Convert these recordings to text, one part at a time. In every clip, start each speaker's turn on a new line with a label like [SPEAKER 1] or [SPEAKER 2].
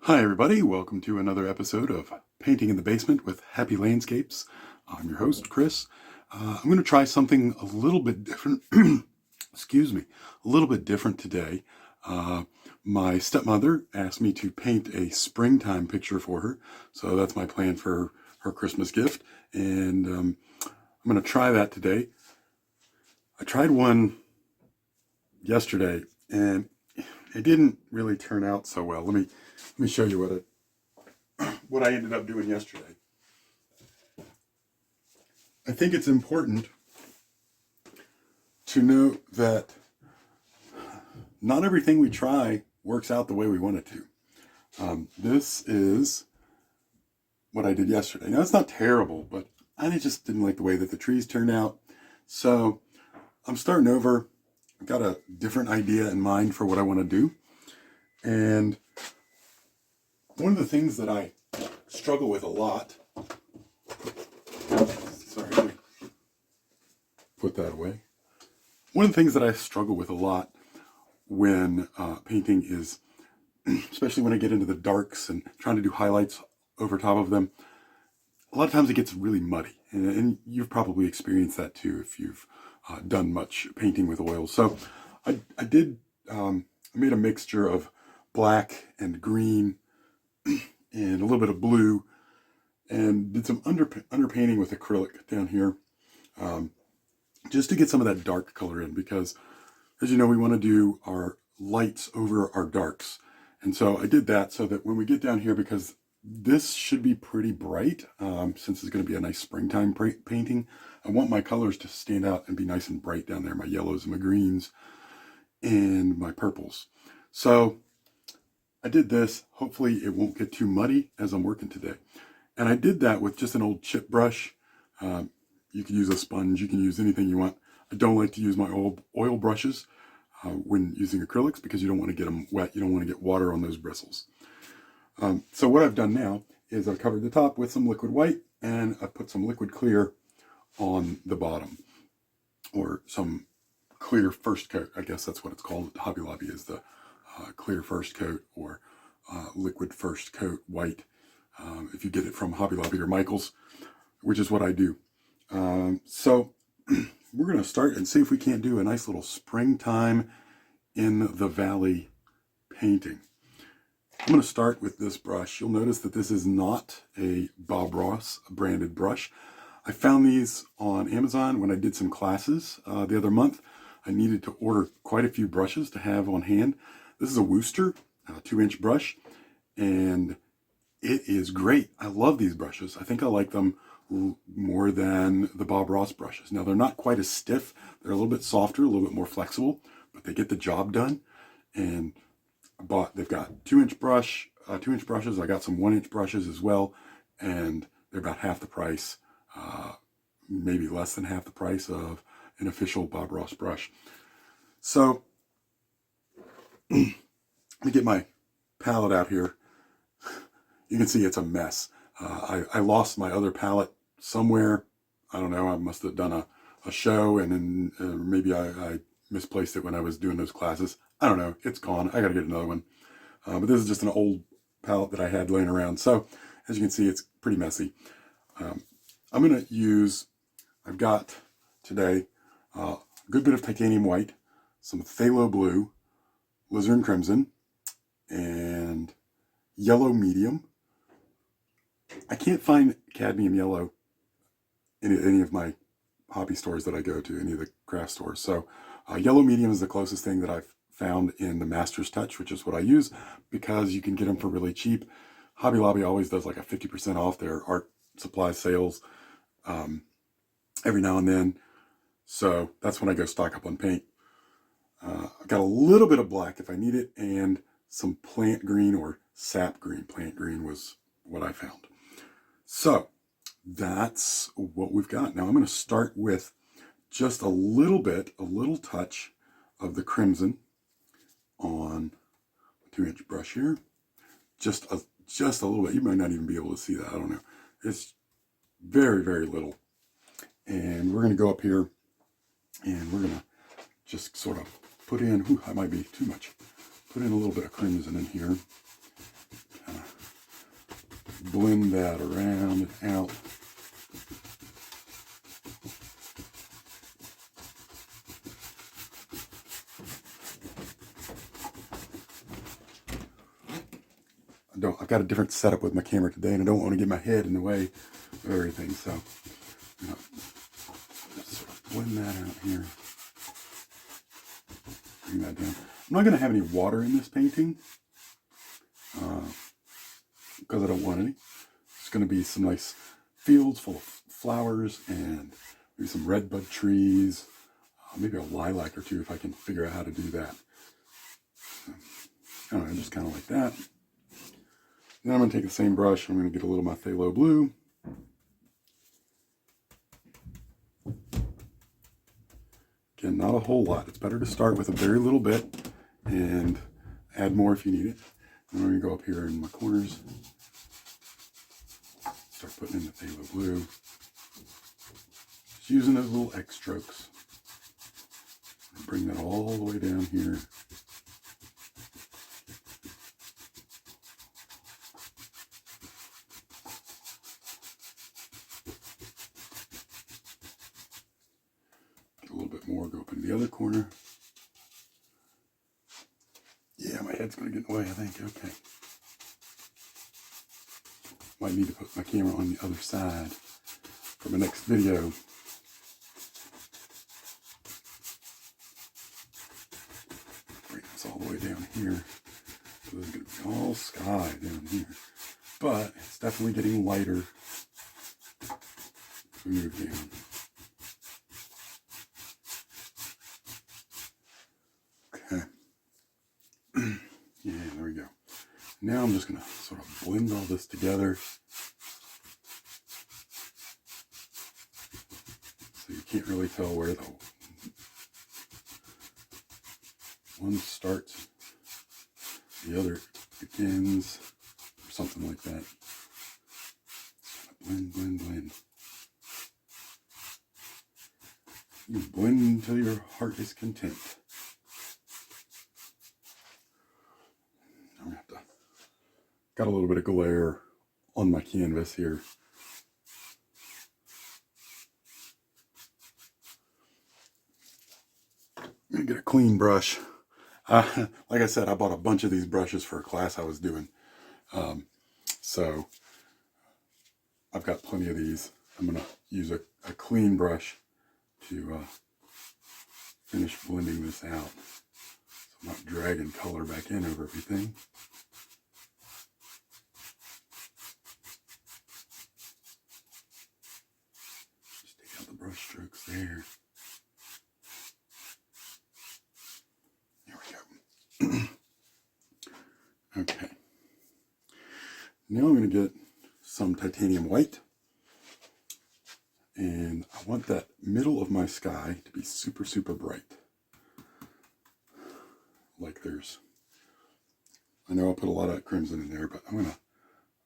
[SPEAKER 1] Hi everybody, welcome to another episode of Painting in the Basement with Happy Landscapes. I'm your host, Chris. I'm going to try something a little bit different, excuse me, a little bit different today. My stepmother asked me to paint a springtime picture for her, so that's my plan for her Christmas gift, and I'm going to try that today. I tried one yesterday, and it didn't really turn out so well. Let me show you what I ended up doing yesterday. I think it's important to note that not everything we try works out the way we want it to. This is what I did yesterday. Now, it's not terrible, but I just didn't like the way that the trees turned out. So I'm starting over. I've got a different idea in mind for what I want to do. And one of the things that I struggle with a lot, sorry, let me put that away. One of the things that I struggle with a lot when painting is, especially when I get into the darks and trying to do highlights over top of them, a lot of times it gets really muddy. And you've probably experienced that too if you've done much painting with oils. So I made a mixture of black and green and a little bit of blue, and did some underpainting with acrylic down here, just to get some of that dark color in, because as you know, we want to do our lights over our darks. And so I did that so that when we get down here, because this should be pretty bright, since it's going to be a nice springtime painting, I want my colors to stand out and be nice and bright down there, my yellows and my greens and my purples. So I did this. Hopefully it won't get too muddy as I'm working today. And I did that with just an old chip brush. You can use a sponge. You can use anything you want. I don't like to use my oil brushes when using acrylics, because you don't want to get them wet. You don't want to get water on those bristles. So what I've done now is I've covered the top with some liquid white, and I've put some liquid clear on the bottom, or some clear first coat. I guess that's what it's called at Hobby Lobby, is the clear first coat, or liquid first coat white, if you get it from Hobby Lobby or Michael's, which is what I do. So we're going to start and see if we can't do a nice little springtime in the valley painting. I'm going to start with this brush. You'll notice that this is not a Bob Ross branded brush. I found these on Amazon when I did some classes the other month. I needed to order quite a few brushes to have on hand. This is a Wooster 2-inch brush, and it is great. I love these brushes. I think I like them more than the Bob Ross brushes. Now, they're not quite as stiff. They're a little bit softer, a little bit more flexible, but they get the job done. And they've got 2-inch brushes. I got some 1-inch brushes as well, and they're about half the price, maybe less than half the price of an official Bob Ross brush. So let me get my palette out here. You can see it's a mess. I lost my other palette somewhere. I don't know. I must have done a show, and then maybe I misplaced it when I was doing those classes. I don't know. It's gone. I got to get another one. But this is just an old palette that I had laying around. So as you can see, it's pretty messy. I'm going to use, I've got today a good bit of titanium white, some phthalo blue, alizarin crimson, and yellow medium. I can't find cadmium yellow in any of my hobby stores that I go to, any of the craft stores. So yellow medium is the closest thing that I've found in the Master's Touch, which is what I use, because you can get them for really cheap. Hobby Lobby always does like a 50% off their art supply sales every now and then. So that's when I go stock up on paint. I've got a little bit of black if I need it, and some plant green or sap green. Plant green was what I found. So that's what we've got. Now I'm going to start with just a little touch of the crimson on a 2-inch brush here. Just a little bit. You might not even be able to see that. I don't know. It's very, very little. And we're going to go up here, and we're going to just sort of put in, that might be too much. Put in a little bit of crimson in here. Kind of blend that around and out. I've got a different setup with my camera today, and I don't want to get my head in the way of everything, so just sort of blend that out here. Bring that down. I'm not going to have any water in this painting because I don't want any. It's going to be some nice fields full of flowers and maybe some redbud trees, maybe a lilac or two if I can figure out how to do that. I don't know, just kind of like that. Then I'm going to take the same brush. I'm going to get a little of my phthalo blue. Again, not a whole lot. It's better to start with a very little bit and add more if you need it. And I'm going to go up here in my corners. Start putting in the phthalo blue. Just using those little X strokes. Bring that all the way down here. A little bit more, go up in the other corner. Yeah, my head's going to get in the way, I think. Okay. Might need to put my camera on the other side for my next video. Bring this all the way down here. So there's going to be all sky down here. But it's definitely getting lighter as we move down. Yeah, there we go. Now I'm just going to sort of blend all this together. So you can't really tell where the one starts, the other begins, or something like that. Blend, blend, blend. You blend until your heart is content. Got a little bit of glare on my canvas here. I'm gonna get a clean brush. Like I said, I bought a bunch of these brushes for a class I was doing. So I've got plenty of these. I'm gonna use a clean brush to finish blending this out. So I'm not dragging color back in over everything. Brush strokes there. There we go. Okay. Now I'm going to get some titanium white. And I want that middle of my sky to be super, super bright. Like there's, I know I'll put a lot of crimson in there, but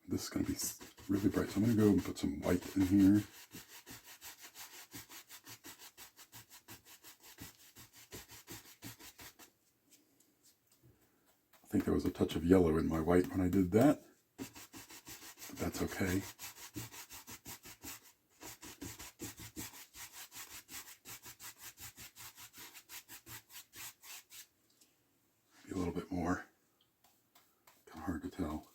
[SPEAKER 1] this is going to be really bright. So I'm going to go and put some white in here. I think there was a touch of yellow in my white when I did that, but that's okay. Maybe a little bit more. Kind of hard to tell.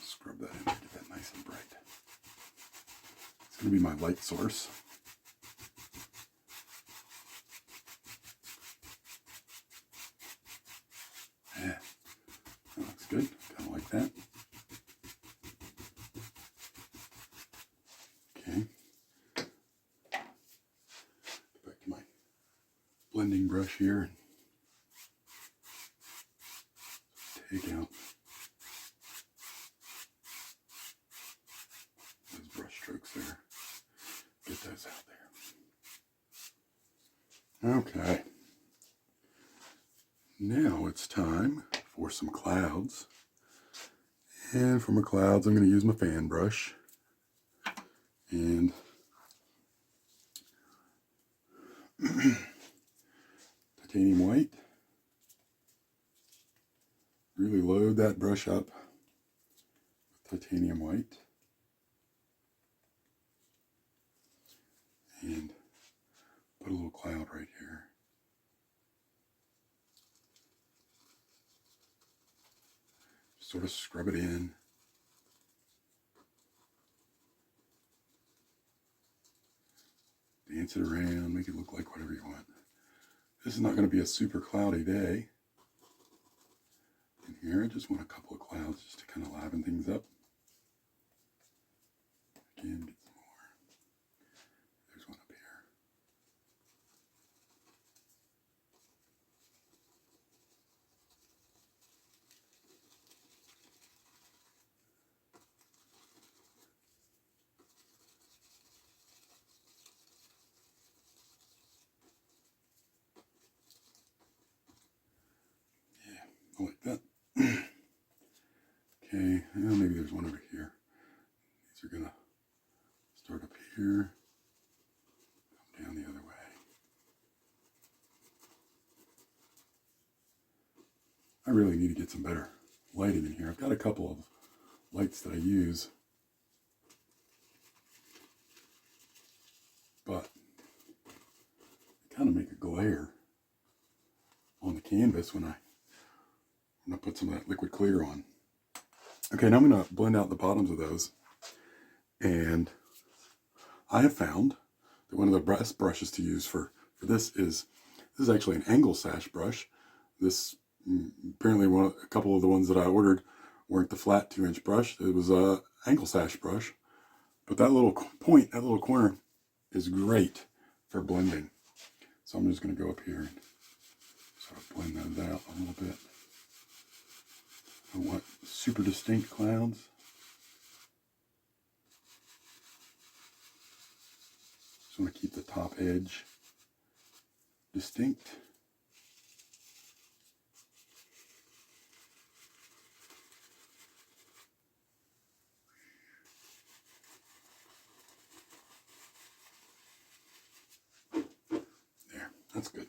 [SPEAKER 1] Scrub that in to get that nice and bright. It's going to be my light source. Yeah, that looks good. Kind of like that. Okay. Go back to my blending brush here and take out those brush strokes there. Get those out there. Okay. Now it's time for some clouds. And for my clouds, I'm going to use my fan brush. And titanium white. load that brush up with titanium white. And put a little cloud right here. Sort of scrub it in. Dance it around, make it look like whatever you want. This is not going to be a super cloudy day. In here, I just want a couple of clouds just to kind of liven things up. Again, get some more. There's one up here. Yeah, I like that. Okay, well, maybe there's one over here. These are gonna start up here, come down the other way. I really need to get some better lighting in here. I've got a couple of lights that I use, but they kind of make a glare on the canvas when I put some of that liquid clear on. Okay, now I'm going to blend out the bottoms of those. And I have found that one of the best brushes to use for this is actually an angle sash brush. This apparently a couple of the ones that I ordered weren't the flat 2-inch brush. It was a angle sash brush. But that little point, that little corner is great for blending. So I'm just going to go up here and sort of blend those out a little bit. I want super distinct clouds. Just want to keep the top edge distinct. There, that's good.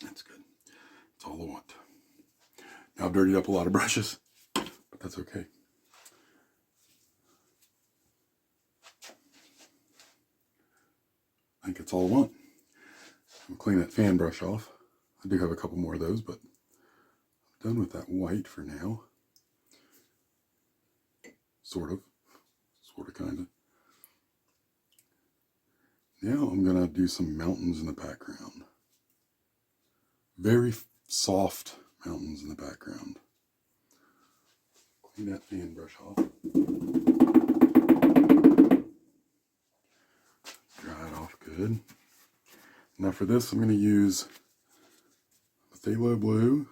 [SPEAKER 1] That's good. That's all I want. Now I've dirtied up a lot of brushes, but that's okay. I think that's all I want. I'll clean that fan brush off. I do have a couple more of those, but I'm done with that white for now. Sort of, kind of. Now I'm going to do some mountains in the background. Very soft mountains in the background. Clean that fan brush off. Dry it off good. Now for this, I'm going to use phthalo blue.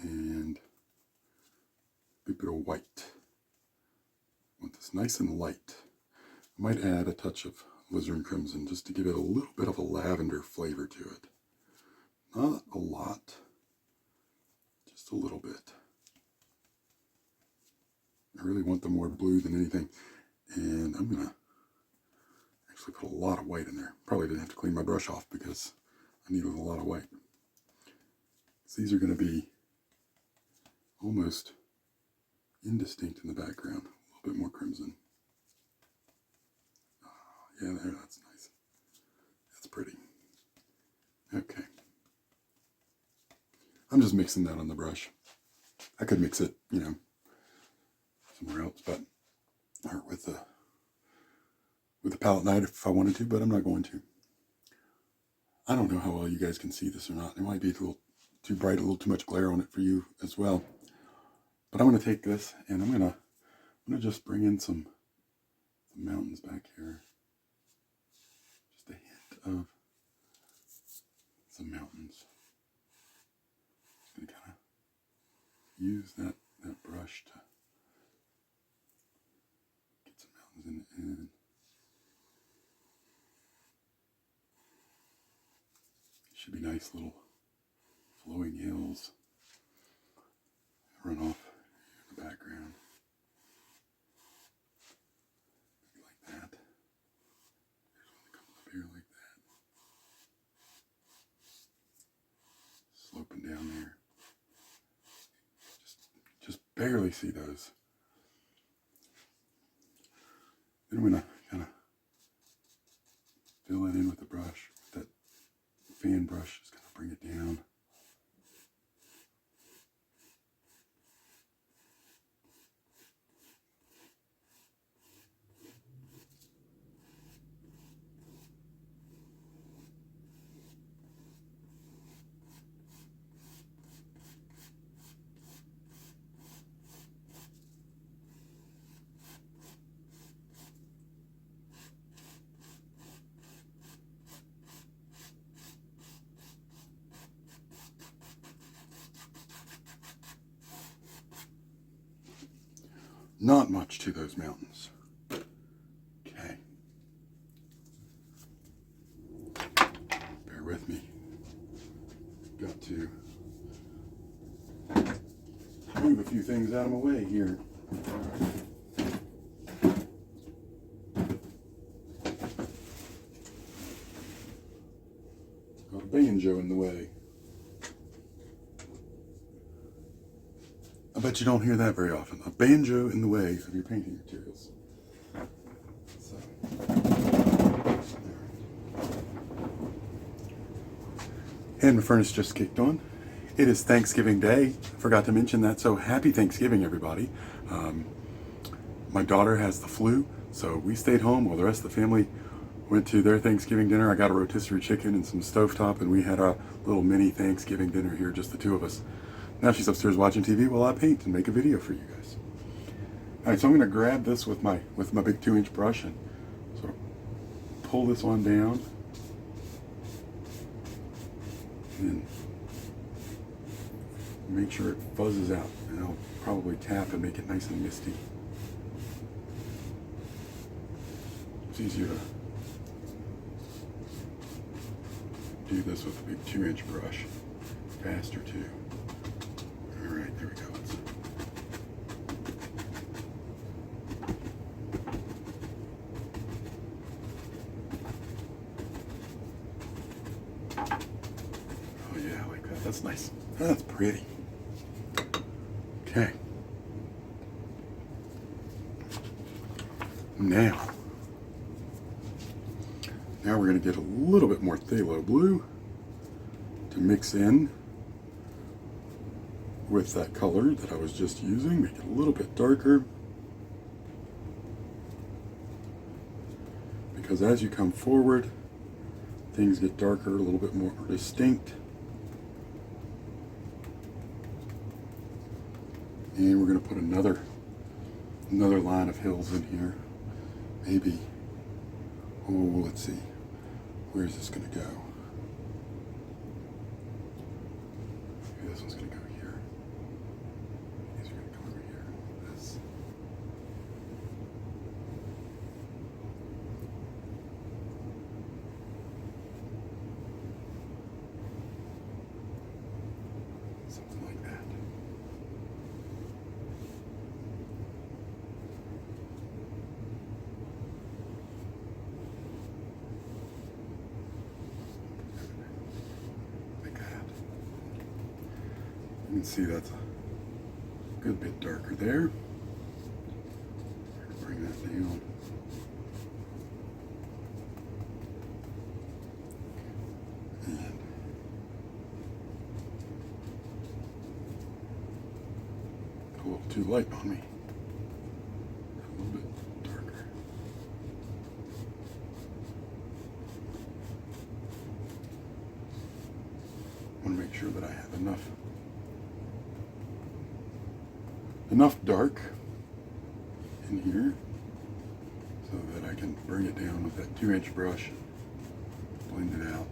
[SPEAKER 1] And a bit of white. I want this nice and light. I might add a touch of alizarin crimson just to give it a little bit of a lavender flavor to it. Not a lot, just a little bit. I really want the more blue than anything. And I'm going to actually put a lot of white in there. Probably didn't have to clean my brush off because I needed a lot of white. So these are going to be almost indistinct in the background. A little bit more crimson. Oh, yeah, there, that's nice. That's pretty. Okay. I'm just mixing that on the brush. I could mix it, somewhere else, but or with a palette knife if I wanted to, but I'm not going to. I don't know how well you guys can see this or not. It might be a little too bright, a little too much glare on it for you as well. But I'm going to take this and I'm going to just bring in some mountains back here. Just a hint of some mountains. Just going to kind of use that brush to get some mountains in. Should be nice little flowing hills run off in the background. Maybe like that. There's one that comes up here like that. barely see those. Then I'm going to kind of fill it in with the brush. That fan brush is going to bring it down. Not much to those mountains. Okay. Bear with me. Got to move a few things out of my way here. Got a banjo in the way. I bet you don't hear that very often. A banjo in the way of your painting materials. So, and my furnace just kicked on. It is Thanksgiving Day. I forgot to mention that, so happy Thanksgiving, everybody. My daughter has the flu, so we stayed home while the rest of the family went to their Thanksgiving dinner. I got a rotisserie chicken and some stovetop, and we had a little mini Thanksgiving dinner here, just the two of us. Now she's upstairs watching TV while I paint and make a video for you guys. All right, so I'm going to grab this with my big 2-inch brush and sort of pull this on down, and make sure it fuzzes out. And I'll probably tap and make it nice and misty. It's easier to do this with a big 2-inch brush, faster too. All right, there we go. Oh yeah, I like that. That's nice. That's pretty. Okay. Now we're going to get a little bit more phthalo blue to mix in with that color that I was just using, make it a little bit darker. Because as you come forward, things get darker, a little bit more distinct. And we're going to put another line of hills in here. Maybe, oh, let's see, where's this going to go? Maybe this one's going to go here. These are going to come over here. This. Something like that. You can see that's a good bit darker there. Bring that down. And a little too light on me. A little bit darker. I want to make sure that I have enough dark in here so that I can bring it down with that 2-inch brush, blend it out.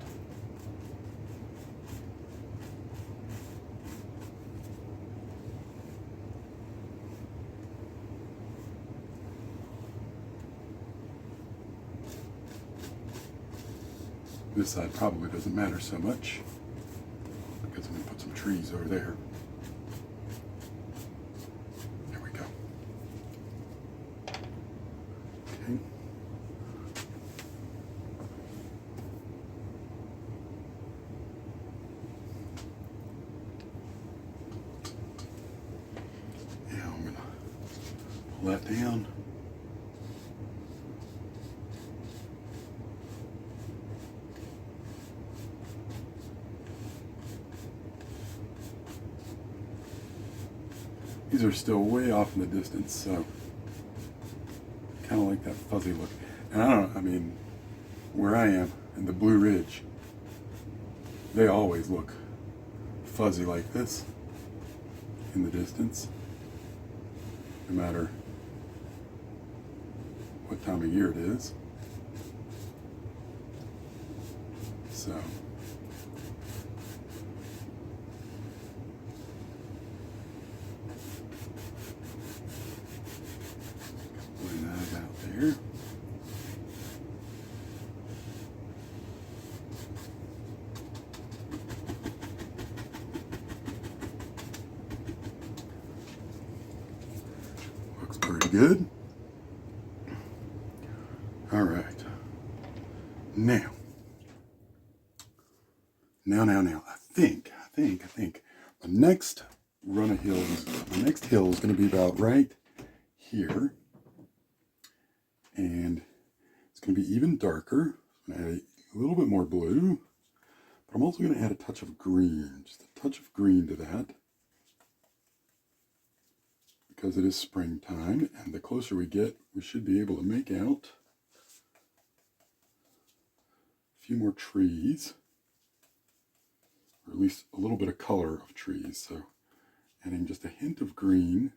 [SPEAKER 1] This side probably doesn't matter so much because I'm going to put some trees over there. that down. These are still way off in the distance, so kind of like that fuzzy look. And I don't know, I mean, where I am in the Blue Ridge, they always look fuzzy like this in the distance, no matter what time of year it is. So blend that out there. Looks pretty good. All right. Now, I think the next run of hills, the next hill is going to be about right here. And it's going to be even darker. I'm going to add a little bit more blue, but I'm also going to add a touch of green, just a touch of green to that. Because it is springtime, and the closer we get, we should be able to make out a few more trees, or at least a little bit of color of trees. So adding just a hint of green.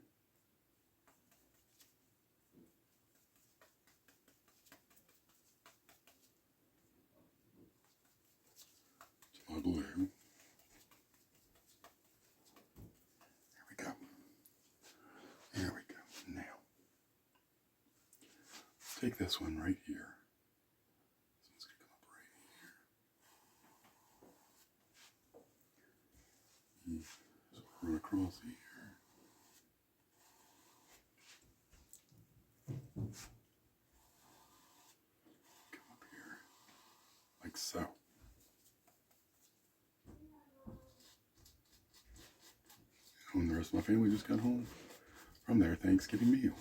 [SPEAKER 1] To my blue. There we go. There we go. Now, take this one right here. This one's going to come up right here. So run across here. Come up here, like so. When the rest of my family just got home from their Thanksgiving meal.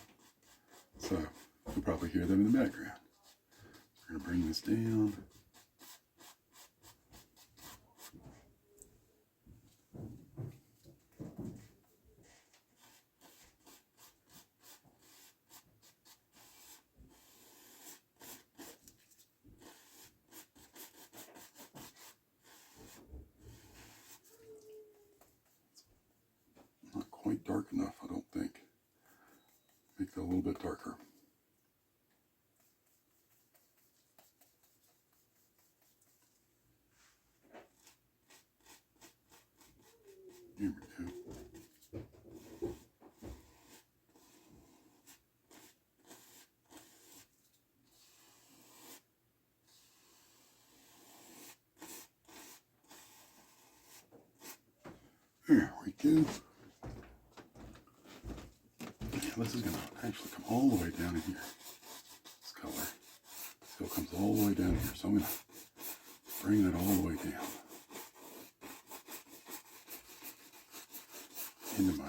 [SPEAKER 1] So you'll probably hear them in the background. So we're going to bring this down. Not quite dark enough, I don't think. Make that a little bit darker. Here we go. There we go. Now this is going to actually come all the way down in here. This color still comes all the way down here. So I'm going to bring that all the way down into my,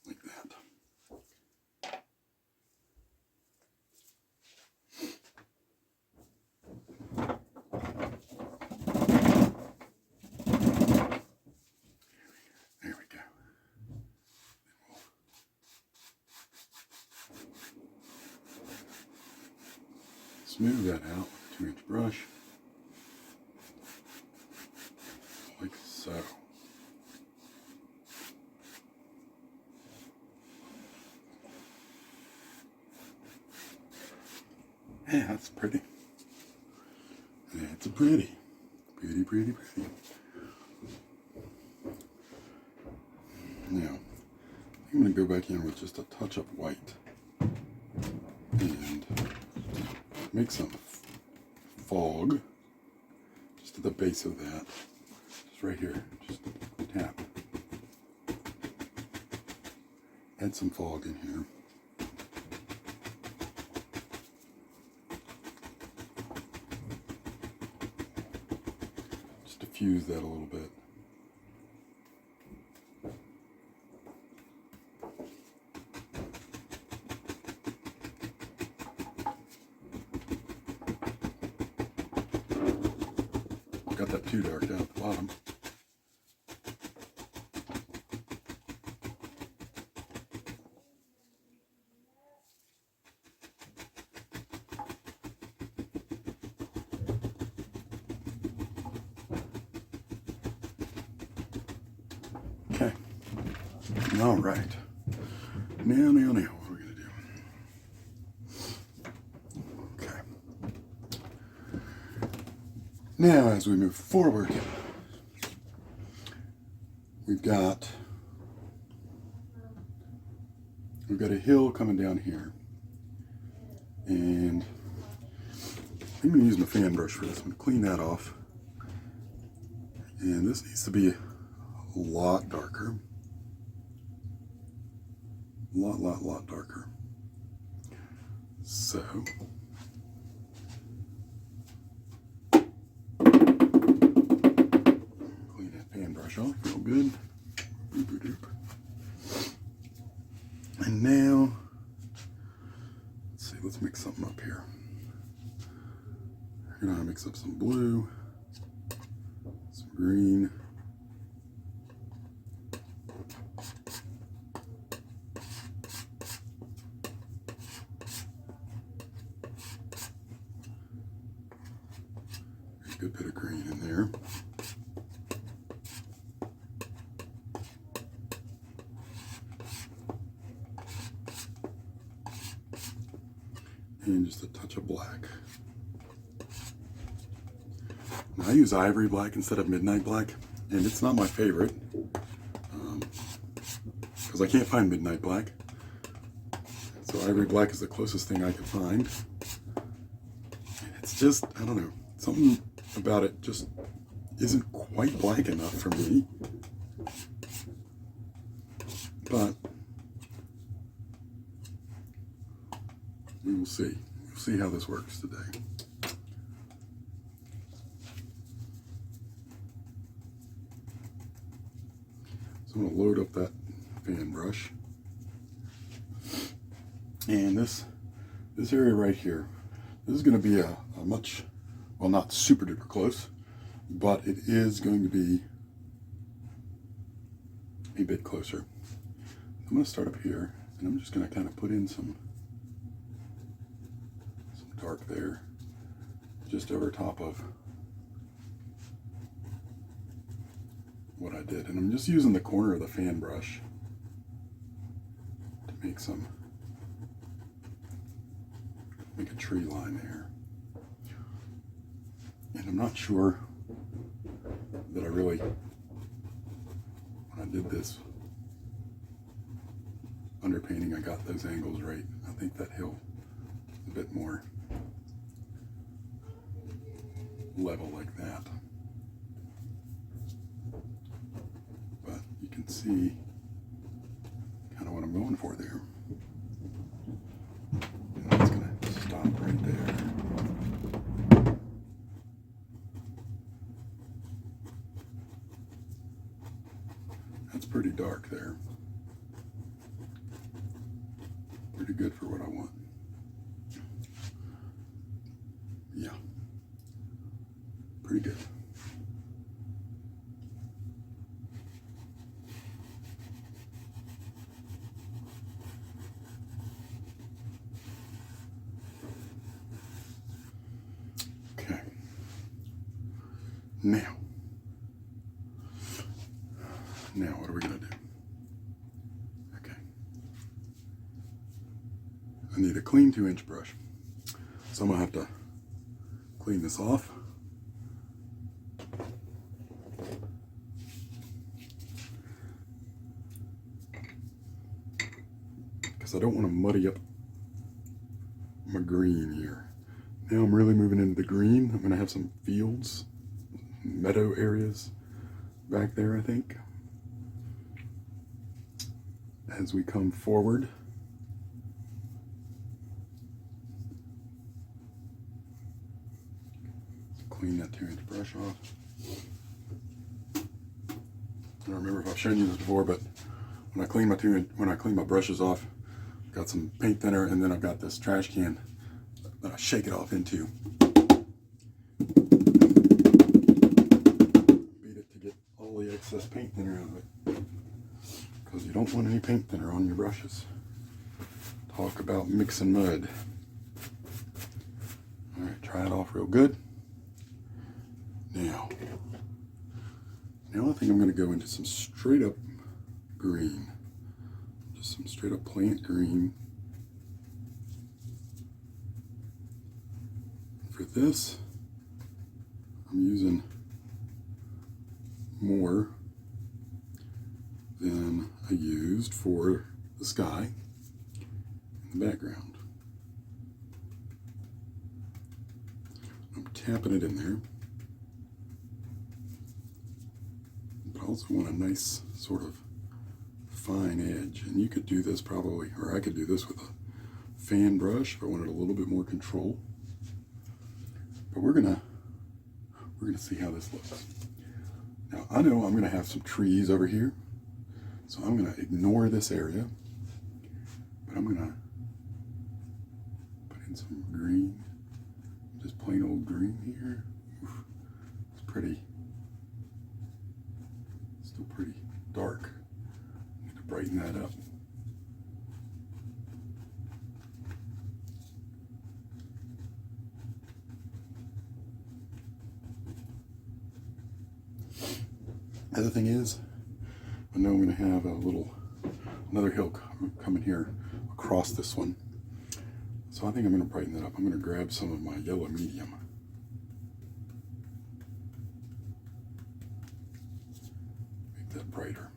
[SPEAKER 1] like that. There we go. Smooth that out with a 2-inch brush, like so. Yeah, that's pretty. That's a pretty. Now, I'm going to go back in with just a touch of white and make some fog just at the base of that. Just right here. Just tap. Add some fog in here. Just diffuse that a little bit. got that too dark down at the bottom. Okay. All right. Now, what are we going to do? Okay. Now, as we move forward, we've got a hill coming down here. And I'm going to use my fan brush for this. I'm going to clean that off. And this needs to be a lot darker. Lot darker. So, clean that fan brush off real good. And now, let's see, let's mix something up here. We're gonna mix up some blue, some green. A good bit of green in there. And just a touch of black. Now, I use ivory black instead of midnight black, and it's not my favorite because I can't find midnight black. So ivory black is the closest thing I can find. And it's just, I don't know, something about it just isn't quite black enough for me. But we will see. We'll see how this works today. So I'm going to load up that fan brush. And this area right here, this is going to be a much, well, not super duper close, but it is going to be a bit closer. I'm going to start up here, and I'm just going to kind of put in some dark there, just over top of what I did. And I'm just using the corner of the fan brush to make a tree line there. And I'm not sure that I really, when I did this underpainting, I got those angles right. I think that hill is a bit more level like that. But you can see kind of what I'm going for there. And that's going to stop right there. That's pretty dark there. Pretty good for what I want. Yeah. Pretty good. Okay. Now what are we going to do? Okay. I need a clean 2-inch brush. So I'm going to have to clean this off. Because I don't want to muddy up my green here. Now I'm really moving into the green. I'm going to have some fields, meadow areas back there, I think, as we come forward. Clean that 2-inch brush off. I don't remember if I've shown you this before, but when I clean my brushes off, I've got some paint thinner, and then I've got this trash can that I shake it off into. excess paint thinner out of it, because you don't want any paint thinner on your brushes. Talk about mixing mud. All right, try it off real good. Now I think I'm going to go into some straight up green, just some straight up plant green. For this, I'm using more than I used for the sky in the background. I'm tapping it in there, but I also want a nice sort of fine edge. And you could do this probably, or I could do this with a fan brush if I wanted a little bit more control. But we're gonna see how this looks. Now I know I'm gonna have some trees over here, so I'm gonna ignore this area, but I'm gonna put in some green, just plain old green here. Oof, it's pretty, still pretty dark. I need to brighten that up. The other thing is, I know I'm going to have another hill coming here across this one. So I think I'm going to brighten that up. I'm going to grab some of my yellow medium. Make that brighter.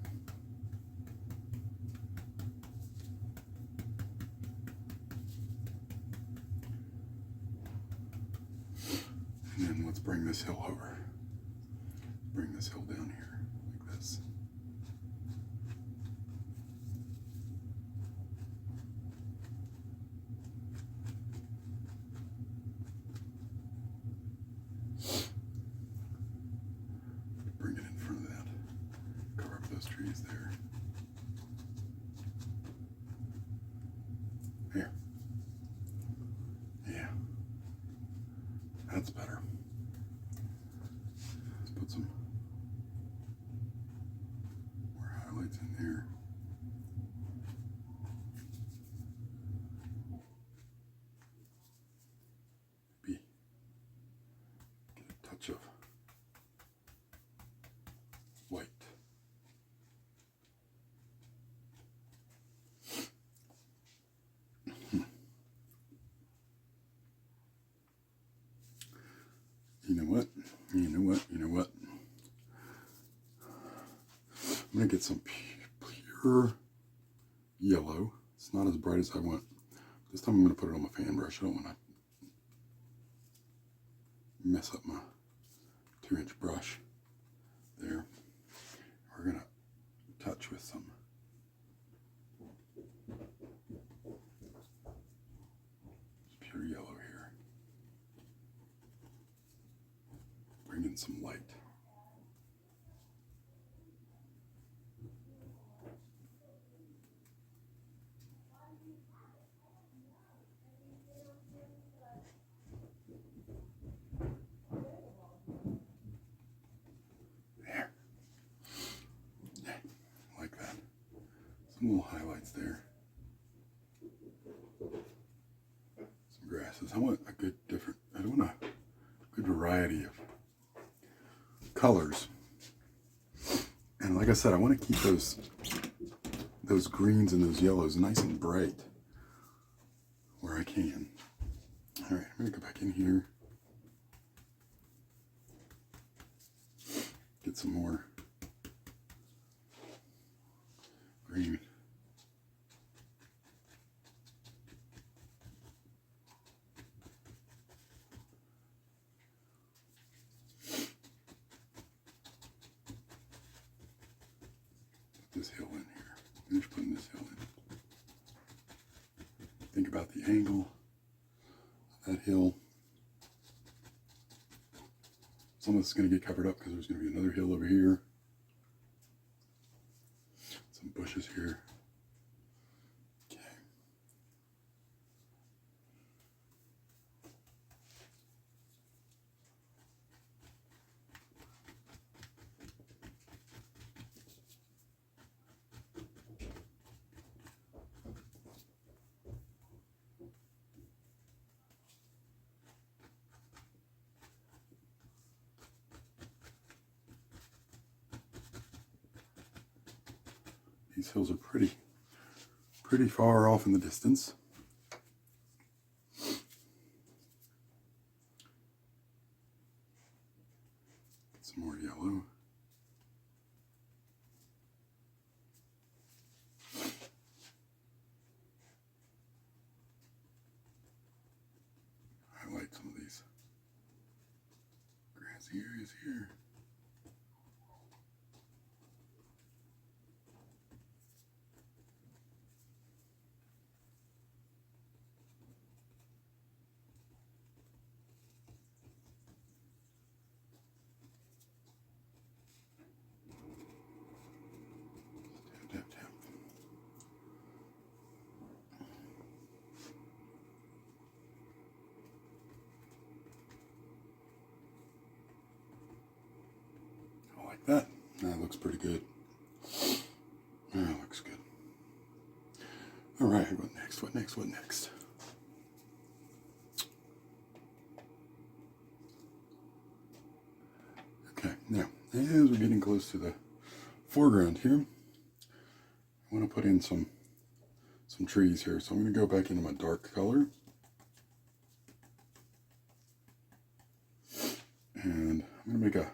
[SPEAKER 1] And then let's bring this hill over. Bring this hill down here, like this. Bring it in front of that. Cover up those trees there. Here. Yeah. That's better. Let's put some more highlights in there. Maybe get a touch of white. You know what? I'm going to get some pure yellow. It's not as bright as I want. This time I'm going to put it on my fan brush. I don't want to mess up my 2-inch brush there. We're going to touch with some pure yellow here. Bring in some light. There. Yeah, like that. Some little highlights there. Some grasses. I want a good I want a good variety of colors. And like I said, I want to keep those greens and those yellows nice and bright where I can. All right, I'm going to go back in here. Get some more green. This hill in here. Finish putting this hill in. Think about the angle of that hill. Some of this is going to get covered up because there's going to be another hill over here. Some bushes here. Okay. These hills are pretty far off in the distance. Get some more yellow. Highlight some of these grassy areas here. Tap, tap, tap. I like that. That looks pretty good. That looks good. All right, what next? What next? What next? Okay, now, as we're getting close to the foreground here, I want to put in some trees here. So I'm going to go back into my dark color. And I'm going to make a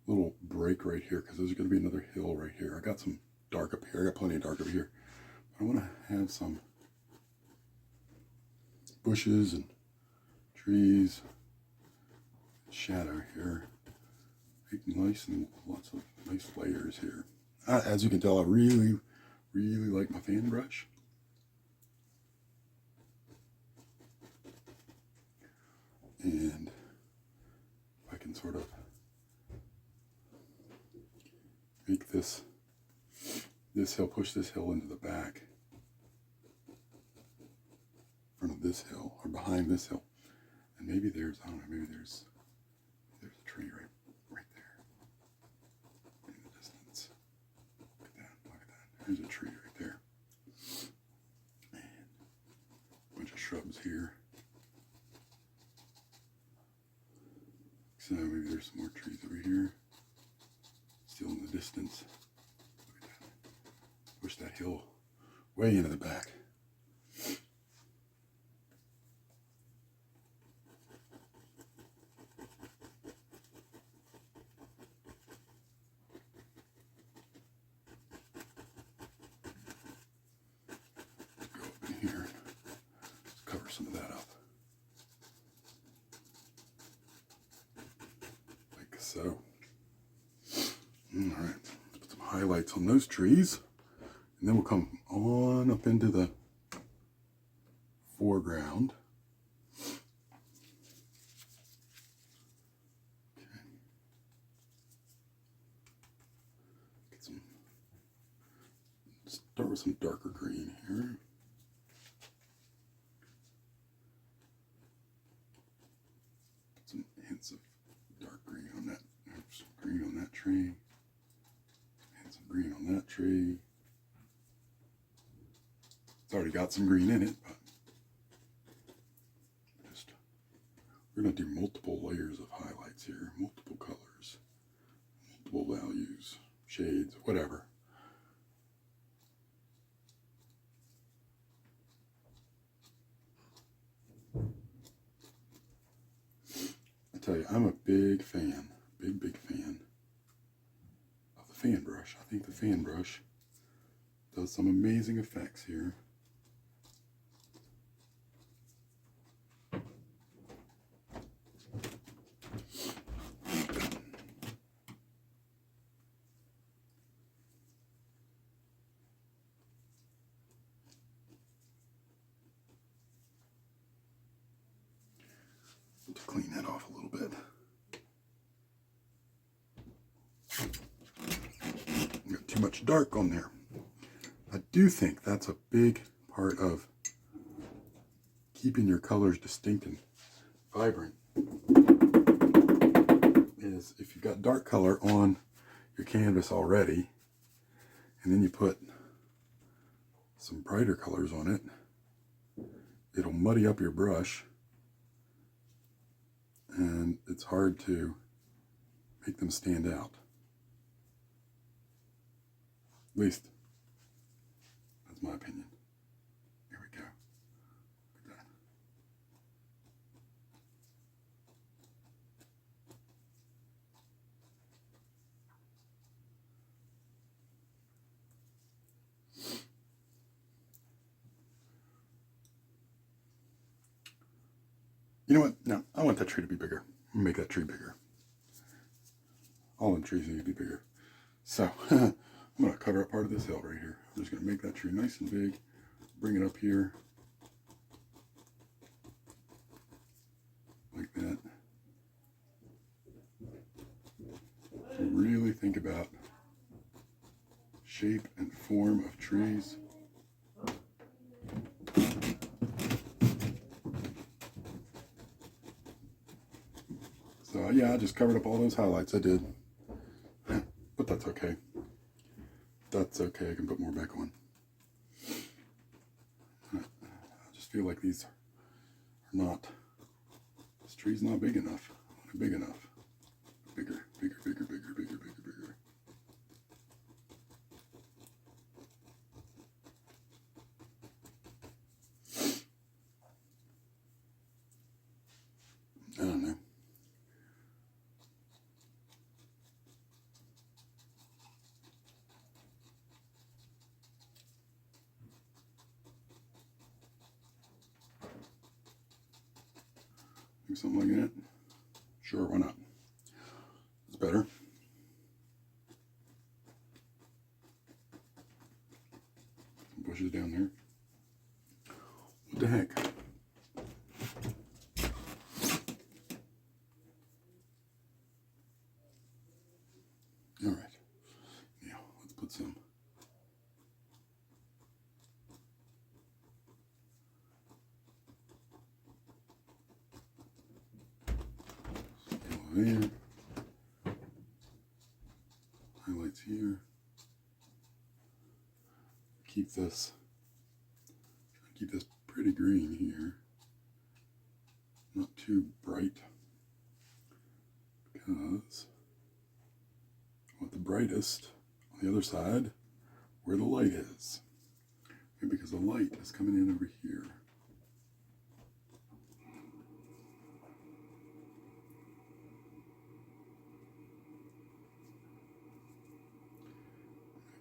[SPEAKER 1] little break right here because there's going to be another hill right here. I got some dark up here. I got plenty of dark over here. But I want to have some bushes and trees, shadow here. Make nice and lots of nice layers here. As you can tell, I really like my fan brush. And if I can sort of make this hill, push this hill into the back, in front of this hill, or behind this hill. And maybe there's, I don't know, maybe there's a tree right there in the distance. Look at that. There's a tree right there. And a bunch of shrubs here. So maybe there's some more trees over here. Still in the distance. Look at that. Push that hill way into the back. Go up in here. Let's cover some of that up. Like so. Alright, put some highlights on those trees. And then we'll come on up into the foreground. Okay. Get some, start with some darker green here. Some hints of dark green on that. Oops, green on that tree. And some green on that tree. It's already got some green in it, but we're going to do multiple layers of highlights here, multiple colors, multiple values, shades, whatever. I tell you, I'm a big fan, big fan of the fan brush. I think the fan brush does some amazing effects here. To clean that off a little bit. Got too much dark on there. I do think that's a big part of keeping your colors distinct and vibrant, is if you've got dark color on your canvas already, and then you put some brighter colors on it, it'll muddy up your brush, and it's hard to make them stand out. At least That's my opinion. There we go. Look at that. You know what? No, I want that tree to be bigger. Make that tree bigger. All the trees need to be bigger. So, I'm going to cover up part of this hill right here. I'm just going to make that tree nice and big. Bring it up here. Like that. So really think about shape and form of trees. So yeah, I just covered up all those highlights. I did. But that's okay. That's okay. I can put more back on. I just feel like these are not, this tree's not big enough. Not big enough. Bigger, bigger, bigger, bigger, bigger, bigger, bigger. I don't know. Do something like that. Sure, why not? It's better. Some bushes down there. What the heck? All right. Now, let's put some yellow there. Highlights here. Keep this pretty green here. Not too bright. Because I want the brightest on the other side where the light is. And because the light is coming in over here.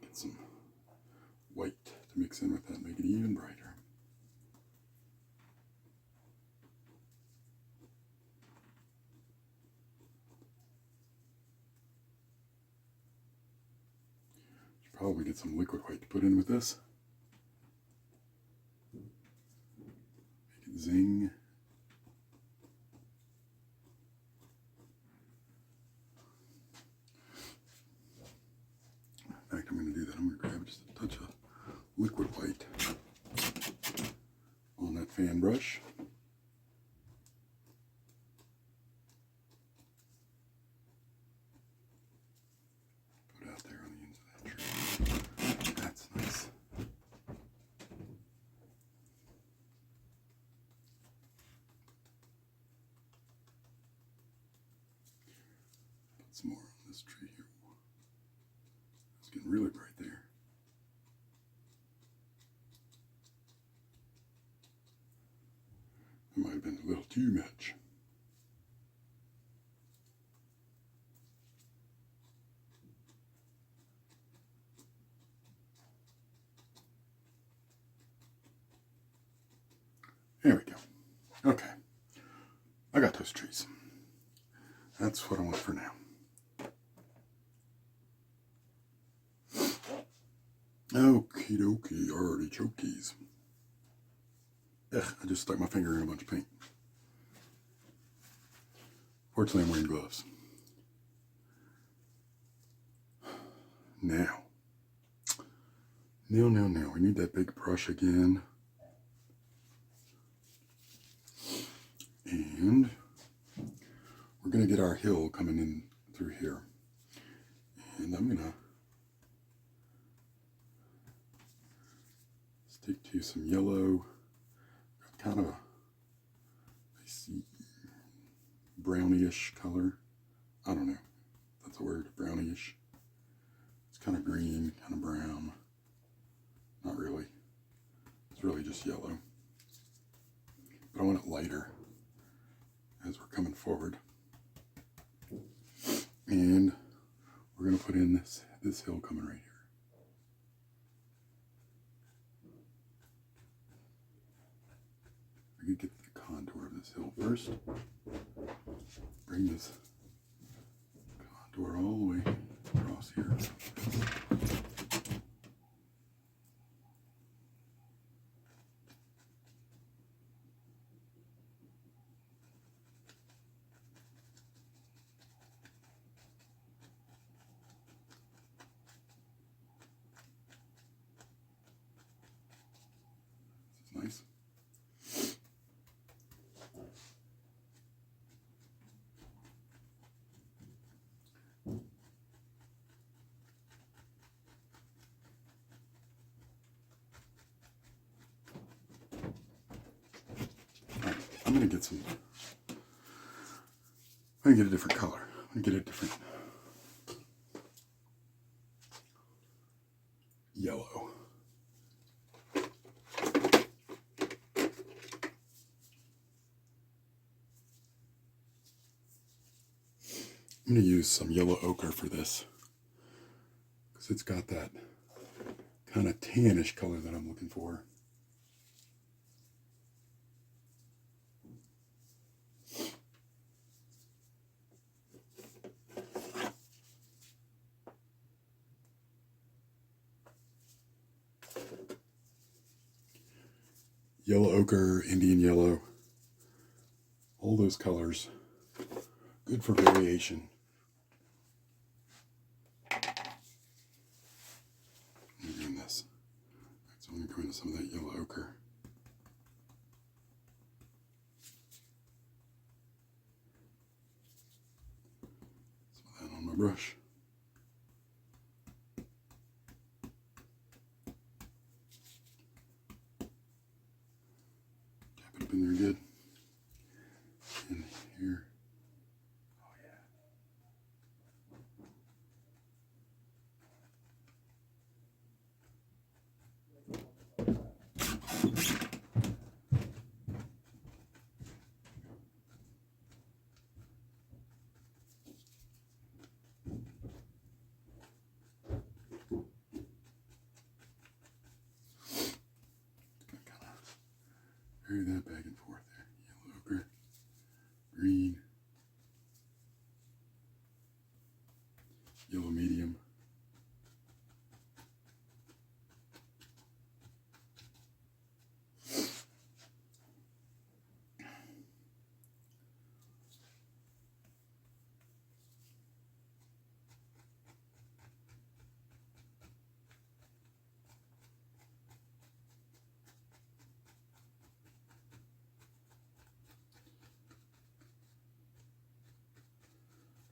[SPEAKER 1] Get some white to mix in with that, make it even brighter. Should probably get some liquid white to put in with this. Make it zing. In fact, I'm going to do that. I'm going to grab just a touch of liquid white on that fan brush. Put out there on the ends of that tree. That's nice. Put some more on this tree here. It's getting really bright there. It might have been a little too much. There we go. Okay. I got those trees. That's what I want for now. Okie dokie, artichokes. Ugh, I just stuck my finger in a bunch of paint. Fortunately, I'm wearing gloves. Now, we need that big brush again. And we're going to get our hill coming in through here. And I'm going to stick to some yellow, kind of a brownish color. I don't know if that's a word, brownish. It's kind of green, kind of brown. Not really. It's really just yellow. But I want it lighter as we're coming forward. And we're going to put in this hill coming right here. We could get the contour of this hill first. Bring this contour all the way across here. This is nice. I'm going to get some, I'm going to get a different color. I'm going to get a different yellow. I'm going to use some yellow ochre for this because it's got that kind of tannish color that I'm looking for. Yellow ochre, Indian yellow, all those colors, good for variation. I'm doing this. So I'm going to go into some of that yellow ochre. Some of that on my brush. Tap it up in there good. In here. Oh yeah. Vary that back and forth there. Yellow ochre, green, yellow medium.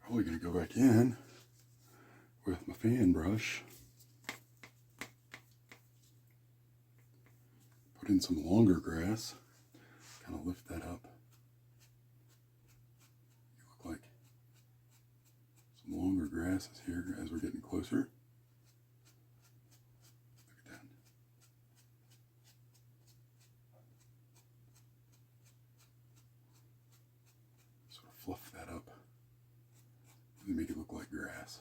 [SPEAKER 1] Probably going to go back in with my fan brush. Put in some longer grass. Kind of lift that up. You look like some longer grasses here as we're getting closer. Look at that. Sort of fluff that up. Really make it look like grass.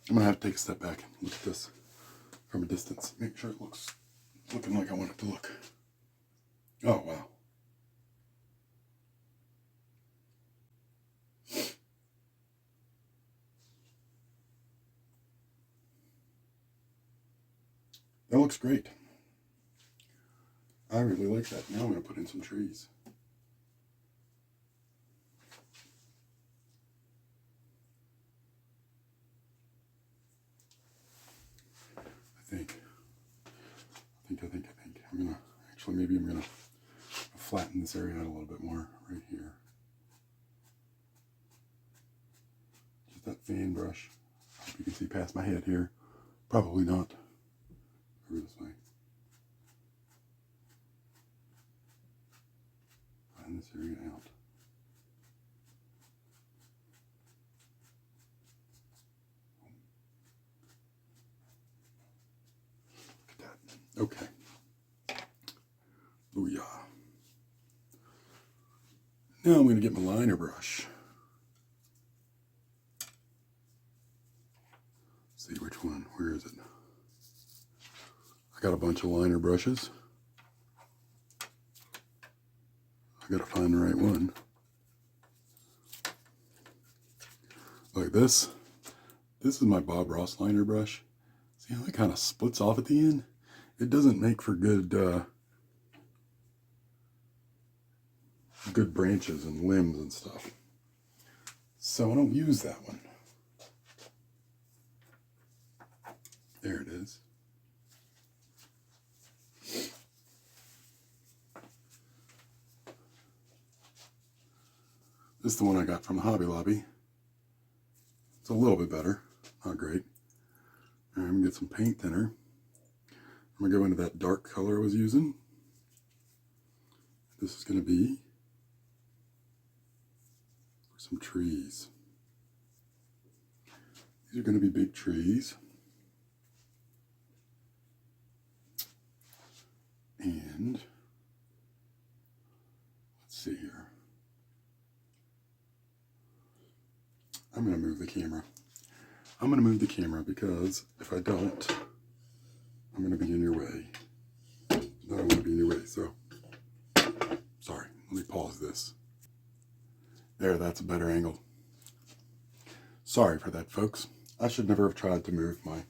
[SPEAKER 1] I'm gonna have to take a step back and look at this from a distance. Make sure it looking like I want it to look. Oh wow. That looks great. I really like that. Now I'm going to put in some trees. I think. I'm going to, actually maybe I'm going to flatten this area out a little bit more right here. Just that fan brush. I hope you can see past my head here. Probably not. Over this way. Flatten this area out. Okay. Booyah. Now I'm going to get my liner brush. See which one. Where is it? I got a bunch of liner brushes. I got to find the right one. Like this. This is my Bob Ross liner brush. See how it kind of splits off at the end? It doesn't make for good good branches and limbs and stuff. So I don't use that one. There it is. This is the one I got from Hobby Lobby. It's a little bit better, not great. All right, I'm gonna get some paint thinner. I'm gonna go into that dark color I was using. This is gonna be for some trees. These are gonna be big trees. And let's see here. I'm going to move the camera. I'm going to move the camera because if I don't, I'm going to be in your way. I don't want to be in your way, so sorry. Let me pause this. There, that's a better angle. Sorry for that, folks. I should never have tried to move my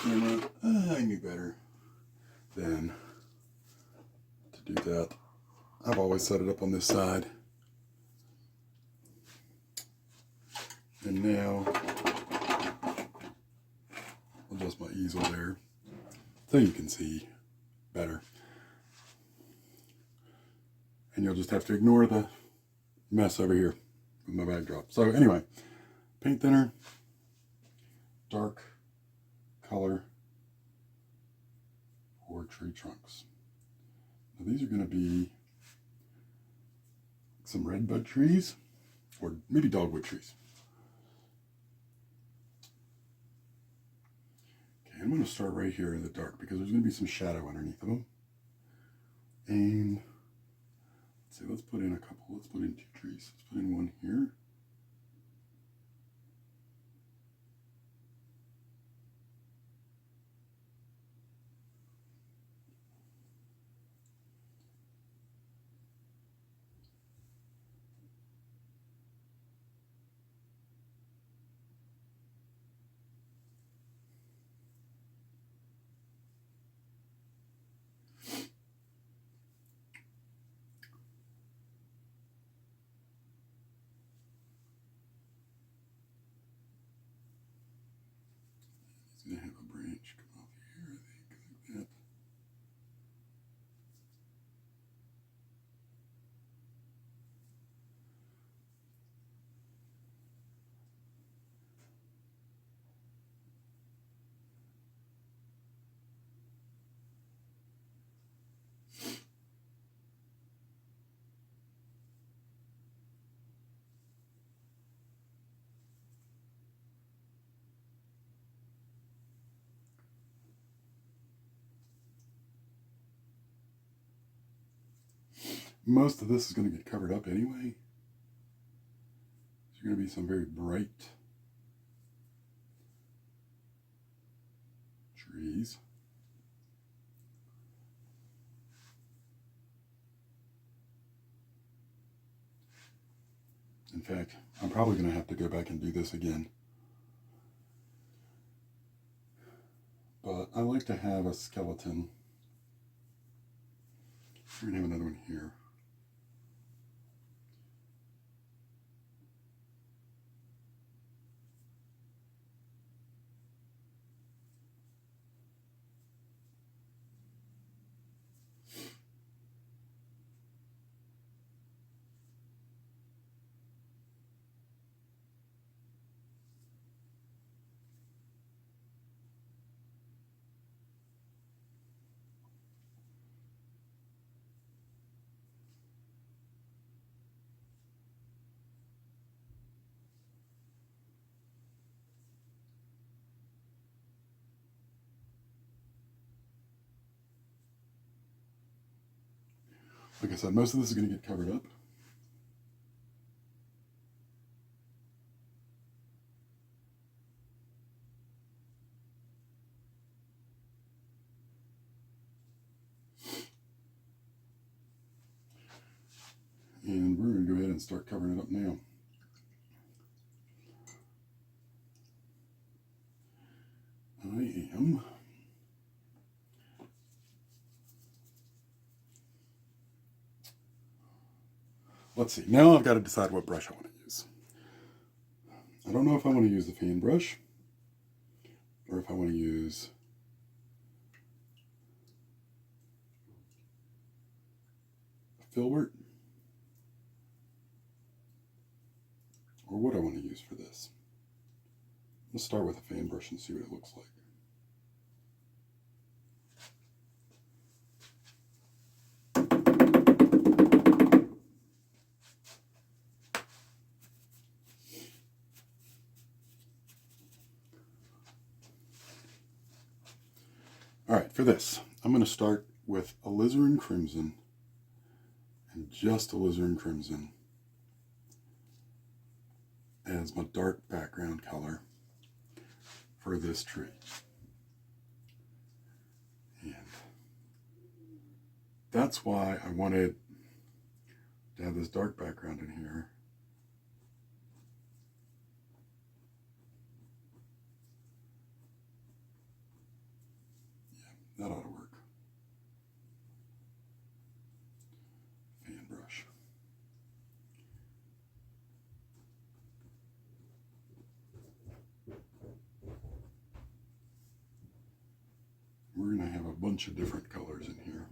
[SPEAKER 1] camera. I knew better than to do that. I've always set it up on this side. And now, I'll adjust my easel there so you can see better. And you'll just have to ignore the mess over here with my backdrop. So anyway, paint thinner, dark color for tree trunks. Now these are going to be some redbud trees or maybe dogwood trees. I'm going to start right here in the dark because there's going to be some shadow underneath of them. And let's see, let's put in a couple. Let's put in 2 trees. Let's put in one here. It's going to have a branch come off here, I think, like that. Most of this is going to get covered up anyway. There's going to be some very bright trees. In fact, I'm probably going to have to go back and do this again. But I like to have a skeleton. We're going to have another one here. Like I said, most of this is going to get covered up. And we're going to go ahead and start covering it up now. I am let's see, now I've got to decide what brush I want to use. I don't know if I want to use the fan brush or if I want to use a filbert, or what I want to use for this. Let's start with a fan brush and see what it looks like. All right, for this, I'm going to start with alizarin crimson and just alizarin crimson as my dark background color for this tree. And that's why I wanted to have this dark background in here. Yeah, that ought to work. Fan brush. We're going to have a bunch of different colors in here.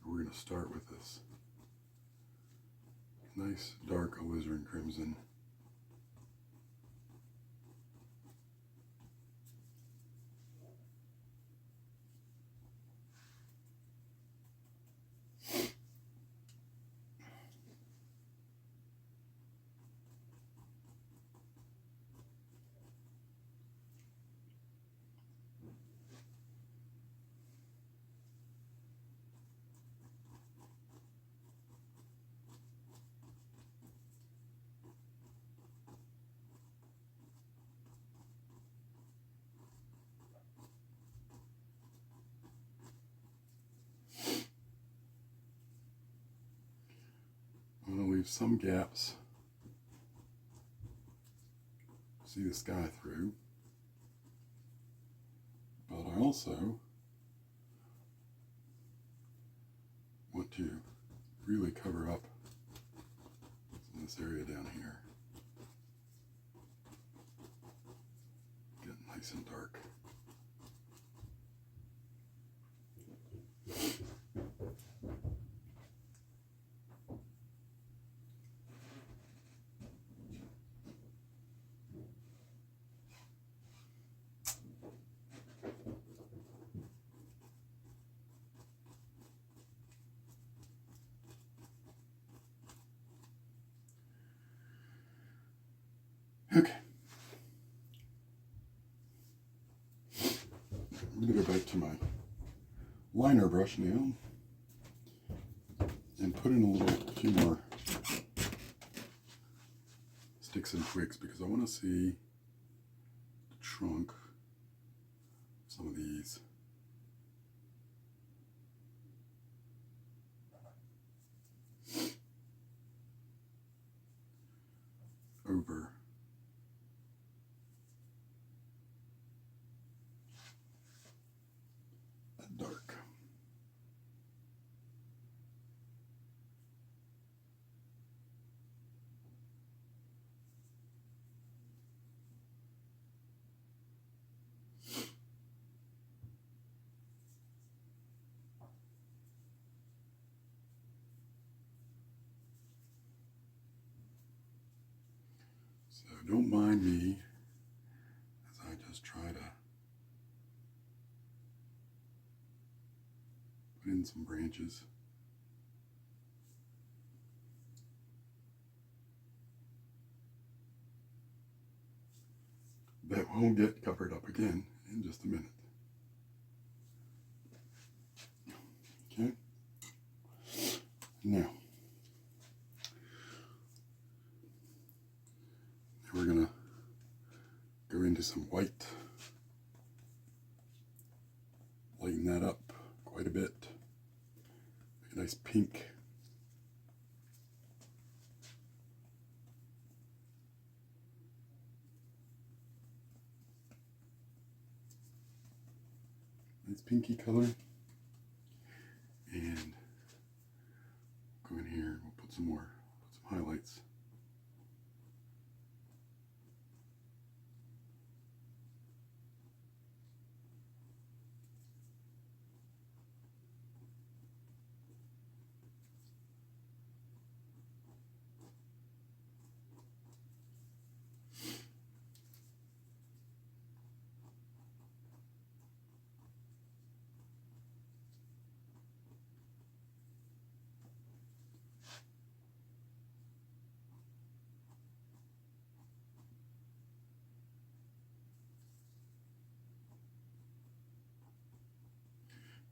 [SPEAKER 1] We're going to start with this nice dark alizarin crimson. I'm going to leave some gaps. See the sky through. But I also want to really cover up in this area down here. Get nice and dark. Okay. I'm going to go back to my liner brush now and put in a few more sticks and twigs because I want to see the trunk of some of these. Over that dark. So don't mind me as I just try to put in some branches. that will get covered up again in just a minute. Okay. Now we're going to go into some white. Lighten that up quite a bit. Make a nice pink. Nice pinky color. And go in here and we'll put some more, put some highlights.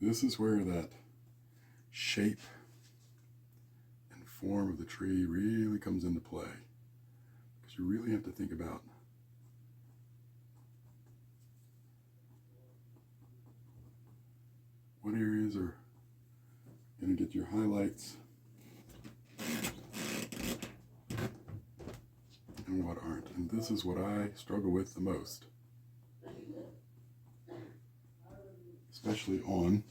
[SPEAKER 1] This is where that shape and form of the tree really comes into play, because you really have to think about what areas are going to get your highlights and what aren't. And this is what I struggle with the most, especially on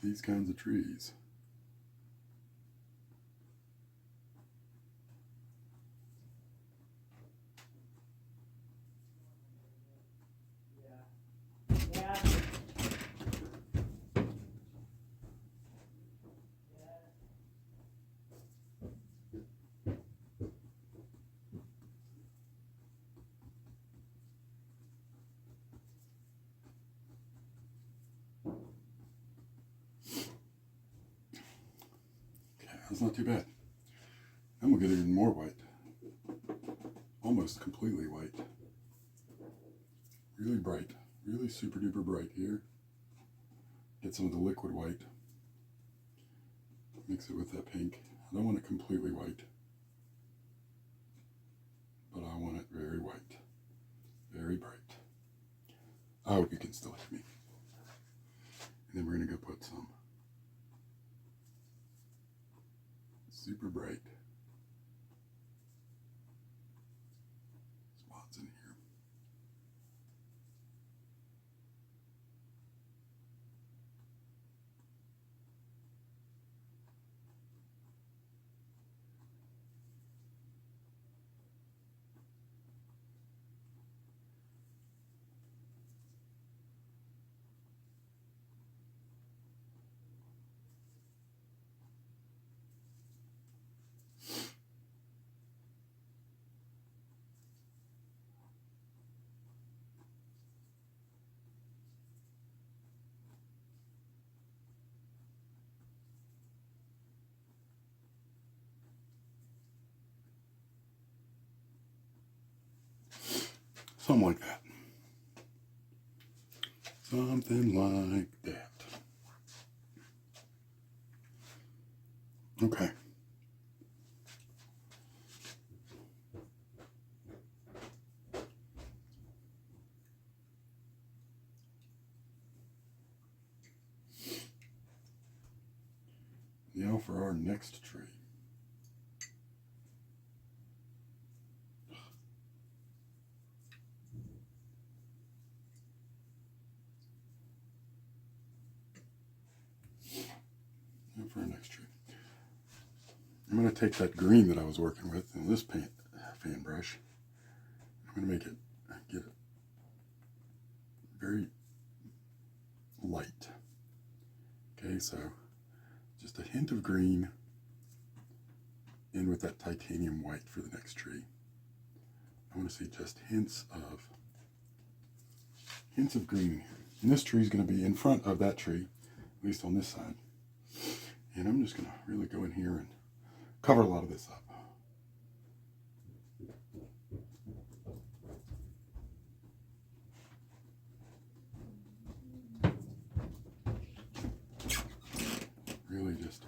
[SPEAKER 1] these kinds of trees. That's not too bad. Then we'll get even more white. Almost completely white. Really bright. Really super duper bright here. Get some of the liquid white. Mix it with that pink. I don't want it completely white, but I want it very white. Very bright. I hope you can still hear me. And then we're going to go put some super bright spots in here. Something like that. Something like that. Okay. Now for our next tree. Now for our next tree. I'm going to take that green that I was working with in this fan brush. I'm going to make it, get it very light. Okay, so just a hint of green in with that titanium white for the next tree. I want to see just hints of green here. And this tree is going to be in front of that tree, at least on this side. And I'm just going to really go in here and cover a lot of this up. really just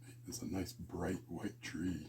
[SPEAKER 1] make this a nice bright white tree.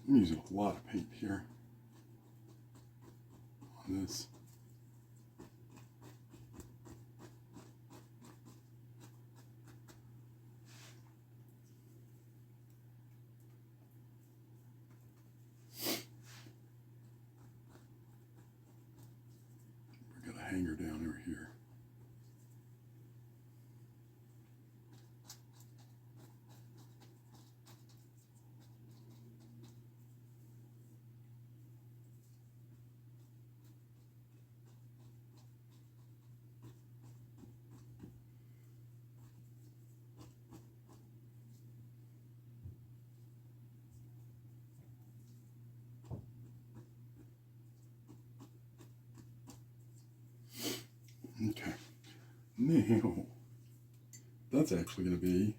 [SPEAKER 1] I'm using a lot of paint here on this. We've got a hanger down over here. Okay, now that's actually going to be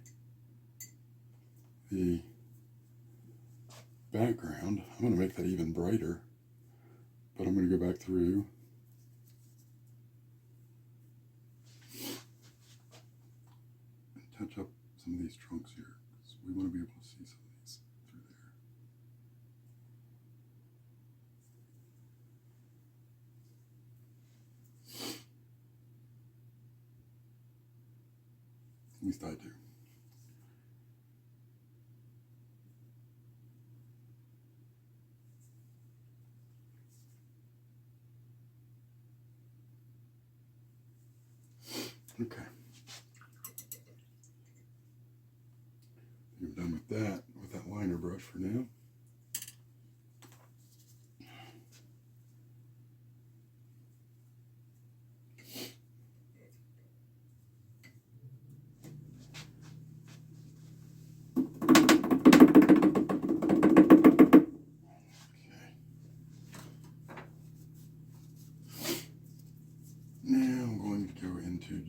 [SPEAKER 1] the background. I'm going to make that even brighter, but I'm going to go back through and touch up some of these trunks here, because we want to be able to see some of these through there. At least I do. Okay. I'm done with that liner brush for now.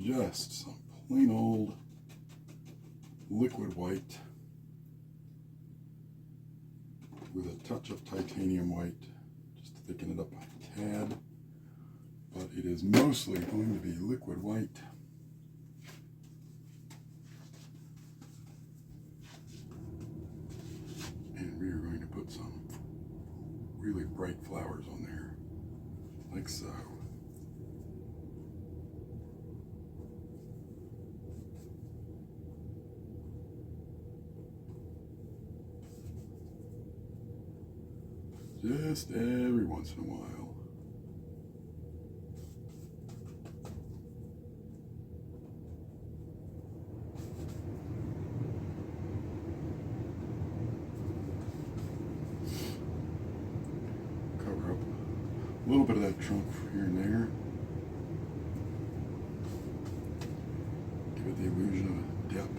[SPEAKER 1] Just some plain old liquid white with a touch of titanium white, just to thicken it up a tad, but it is mostly going to be liquid white. And we are going to put some really bright flowers on there, like so. Just every once in a while. Cover up a little bit of that trunk here and there. Give it the illusion of depth.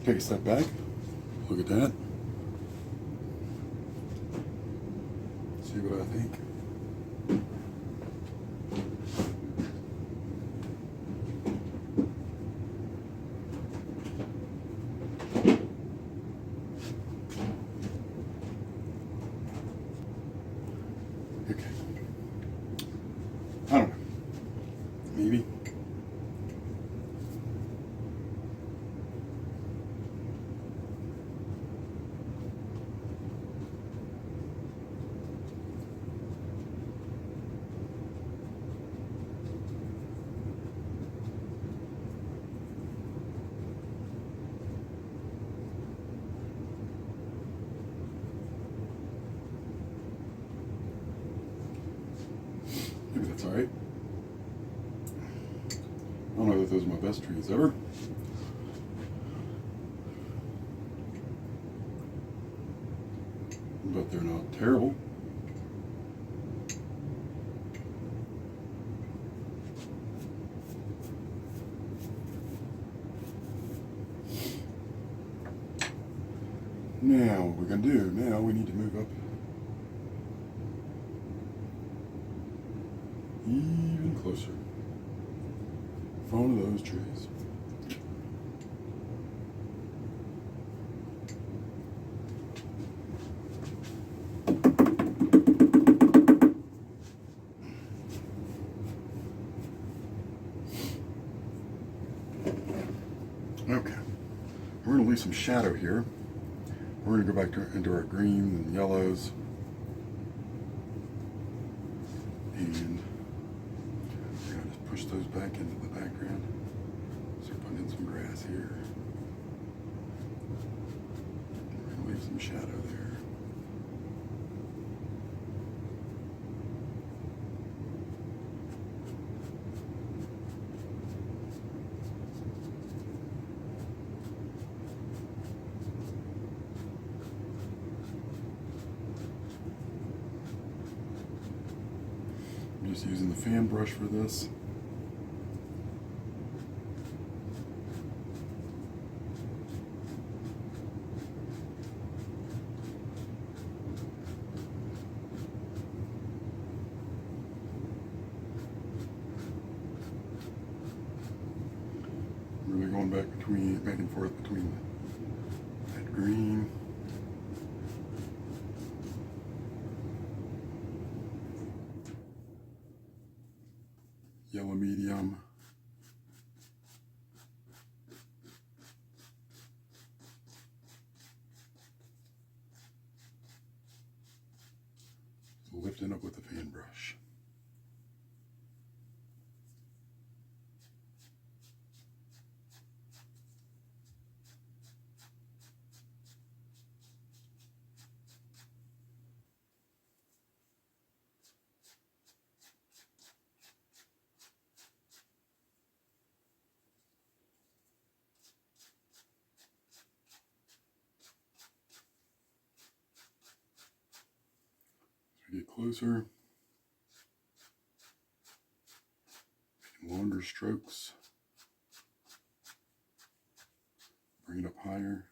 [SPEAKER 1] take a step back, look at that, see what I think. Okay. I don't know. Maybe. Maybe that's all right. I don't know that those are my best trees ever. But they're not terrible. Now, what we're going to do, now we need to move up even closer in front of those trees. Okay, we're going to leave some shadow here. We're going to go back into our greens and yellows. And we're going to just push those back into the background. Start putting in some grass here. We're going to leave some shadow there. I'm just using the fan brush for this. Really going back and forth between that green. Yellow medium. Lifting up with the fan brush. As we get closer, longer strokes, bring it up higher.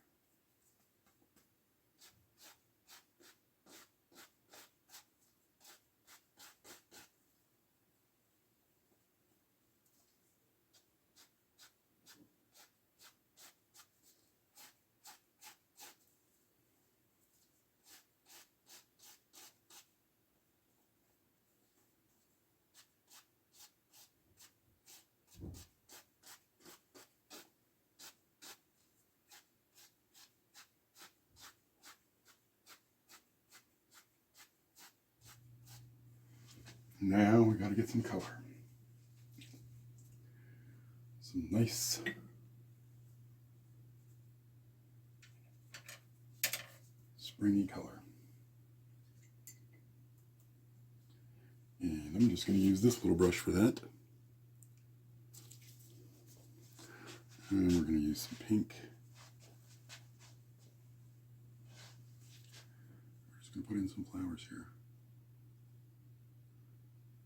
[SPEAKER 1] Now we got to get some color. Some nice springy color. And I'm just going to use this little brush for that. And we're going to use some pink. We're just going to put in some flowers here.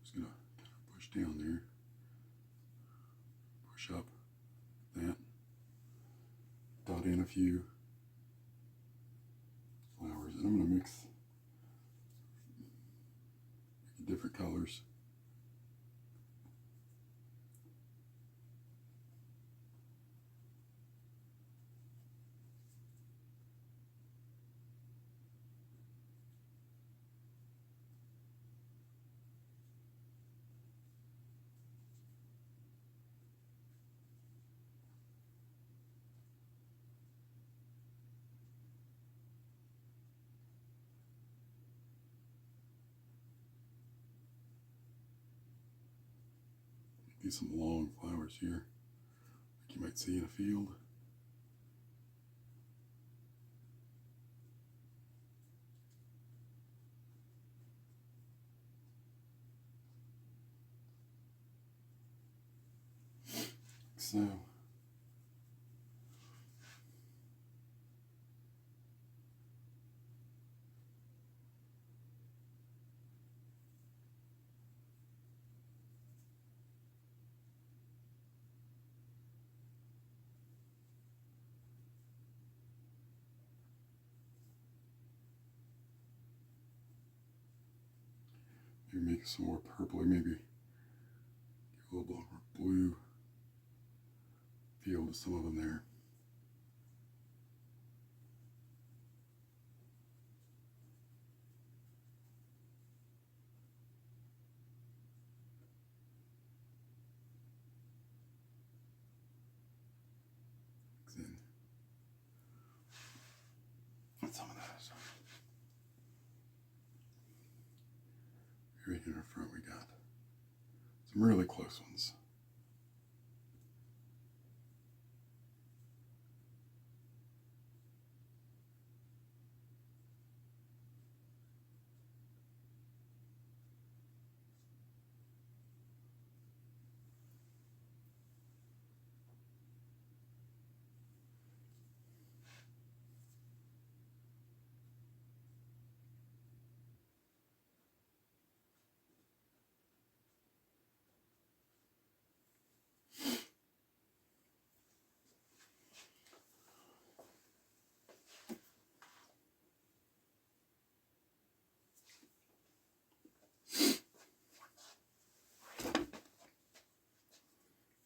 [SPEAKER 1] Just going to kind of push down there. Push up that. Dot in a few flowers, and I'm going to mix different colors. These some long flowers here, like you might see in a field. So, maybe make some more purple, or maybe give a little more blue feel to some of them there. Put some of those. Right here in front we got some really close ones.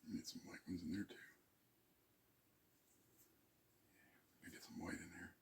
[SPEAKER 1] Need some white ones in there too. I get some white in there.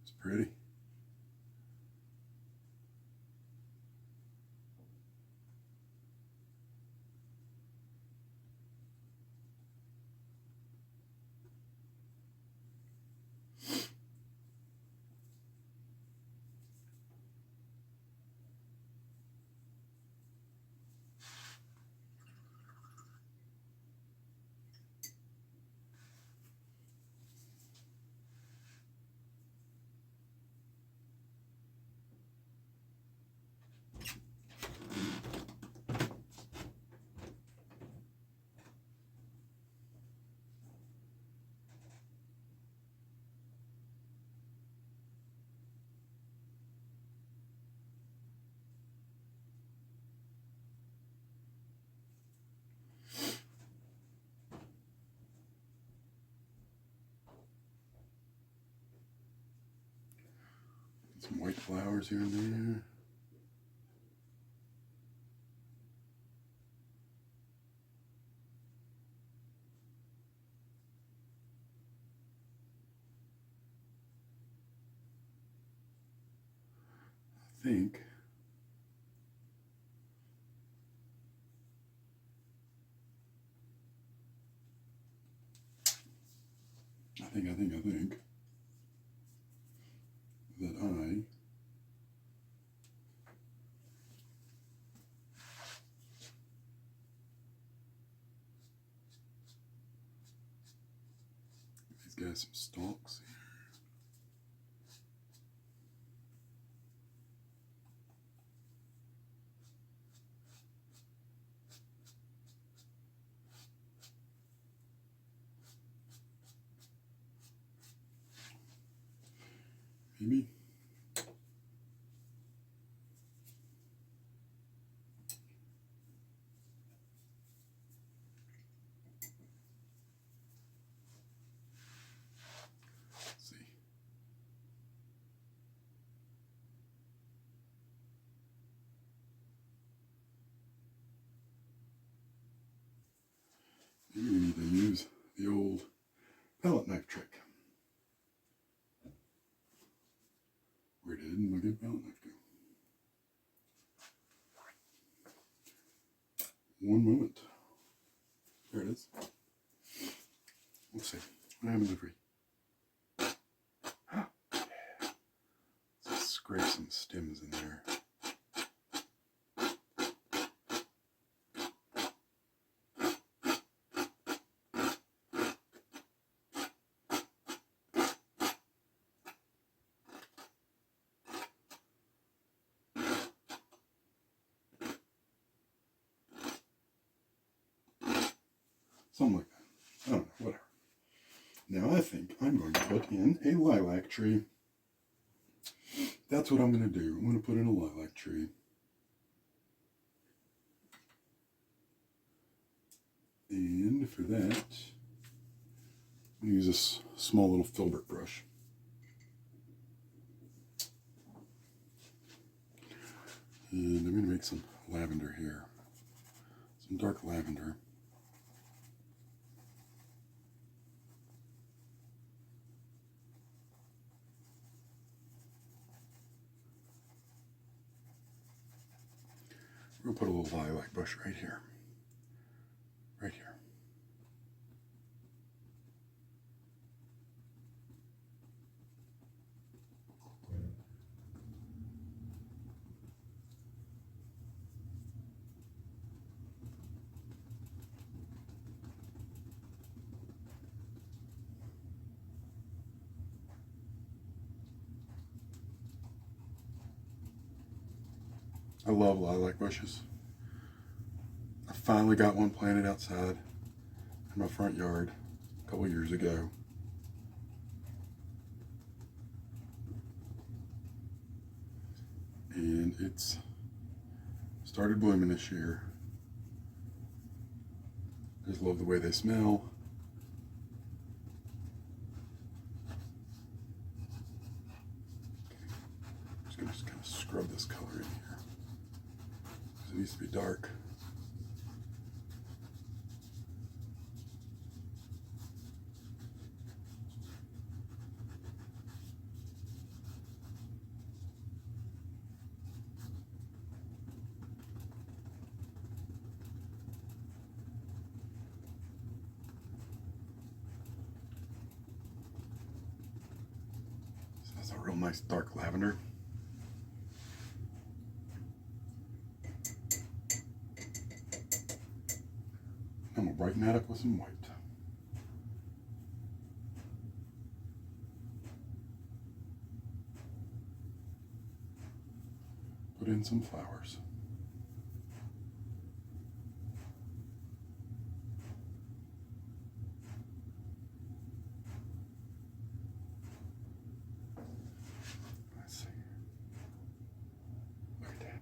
[SPEAKER 1] It's pretty. Some white flowers here and there. think that these guys some stalks here. Maybe. Let's see. Maybe we need to use the old palette knife trick. Where did my good palette knife go? One moment. There it is. Let's see. What happened to the Let's scrape some stems in there. Something like that. I don't know, whatever. Now I think I'm going to put in a lilac tree. That's what I'm going to do. I'm going to put in a lilac tree. And for that, I'm going to use this small little filbert brush. And I'm going to make some lavender here. Some dark lavender. We're going to put a little lilac bush right here. Right here. I love lilac bushes. I finally got one planted outside in my front yard a couple years ago. And it's started blooming this year. I just love the way they smell. I'm just going to kind of scrub this color in here. It needs to be dark. So that's a real nice dark lavender. I'm going to brighten that up with some white. Put in some flowers. Let's see. Look at that.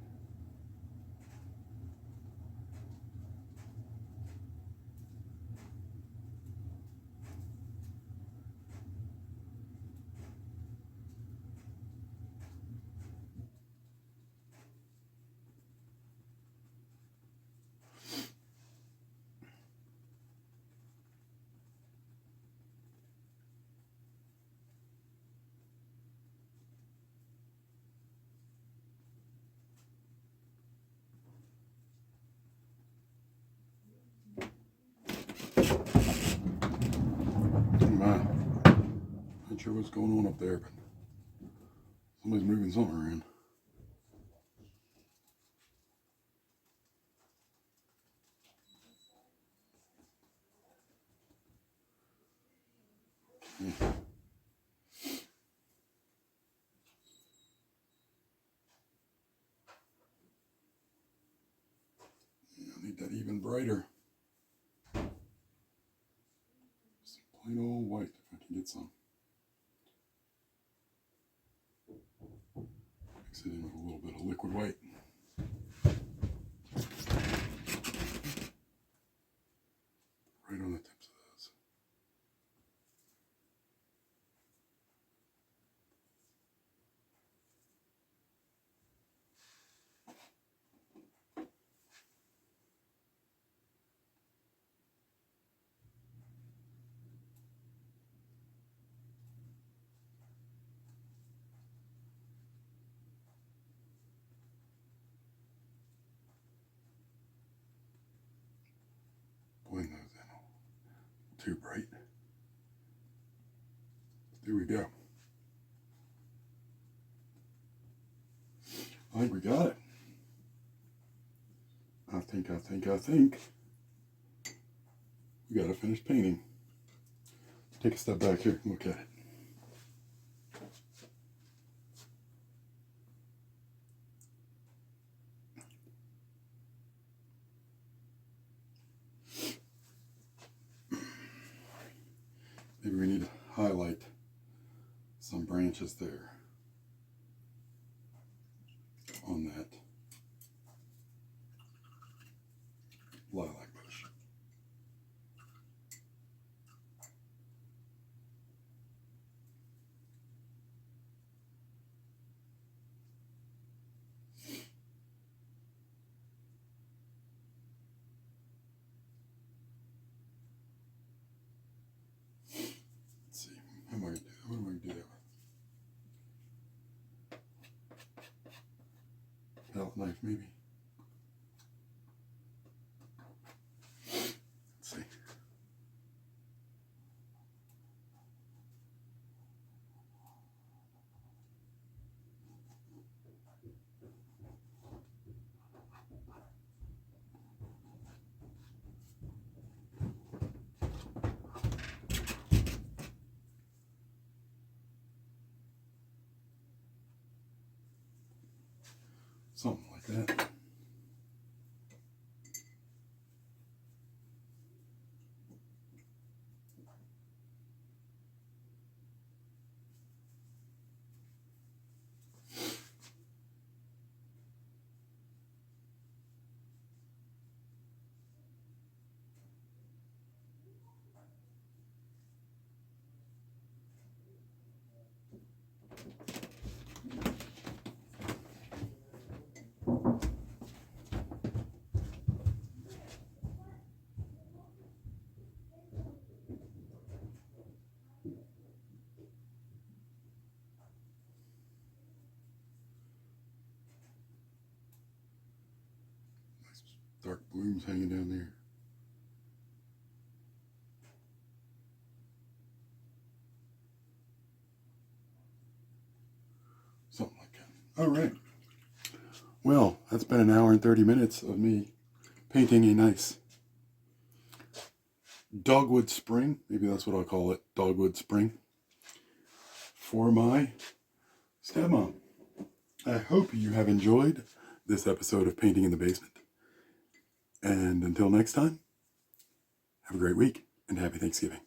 [SPEAKER 1] Not sure what's going on up there, but somebody's moving something around. Okay. I need that even brighter. Just plain old white, if I can get some. Mix it in with a little bit of liquid white. Right on the tips of those. Blend those in. Too bright. There we go. I think we got it. I think we got to finish painting. Take a step back here and look at it. Maybe we need to highlight some branches there on that lilac bush. Let's see, how am I going to do that? What am I going to do that with? Palette knife, maybe. Let's see. Something like that. Nice dark blooms hanging down there. Something like that. All right. Well, that's been an hour and 30 minutes of me painting a nice dogwood spring. Maybe that's what I'll call it, dogwood spring, for my stepmom. I hope you have enjoyed this episode of Painting in the Basement. And until next time, have a great week and happy Thanksgiving.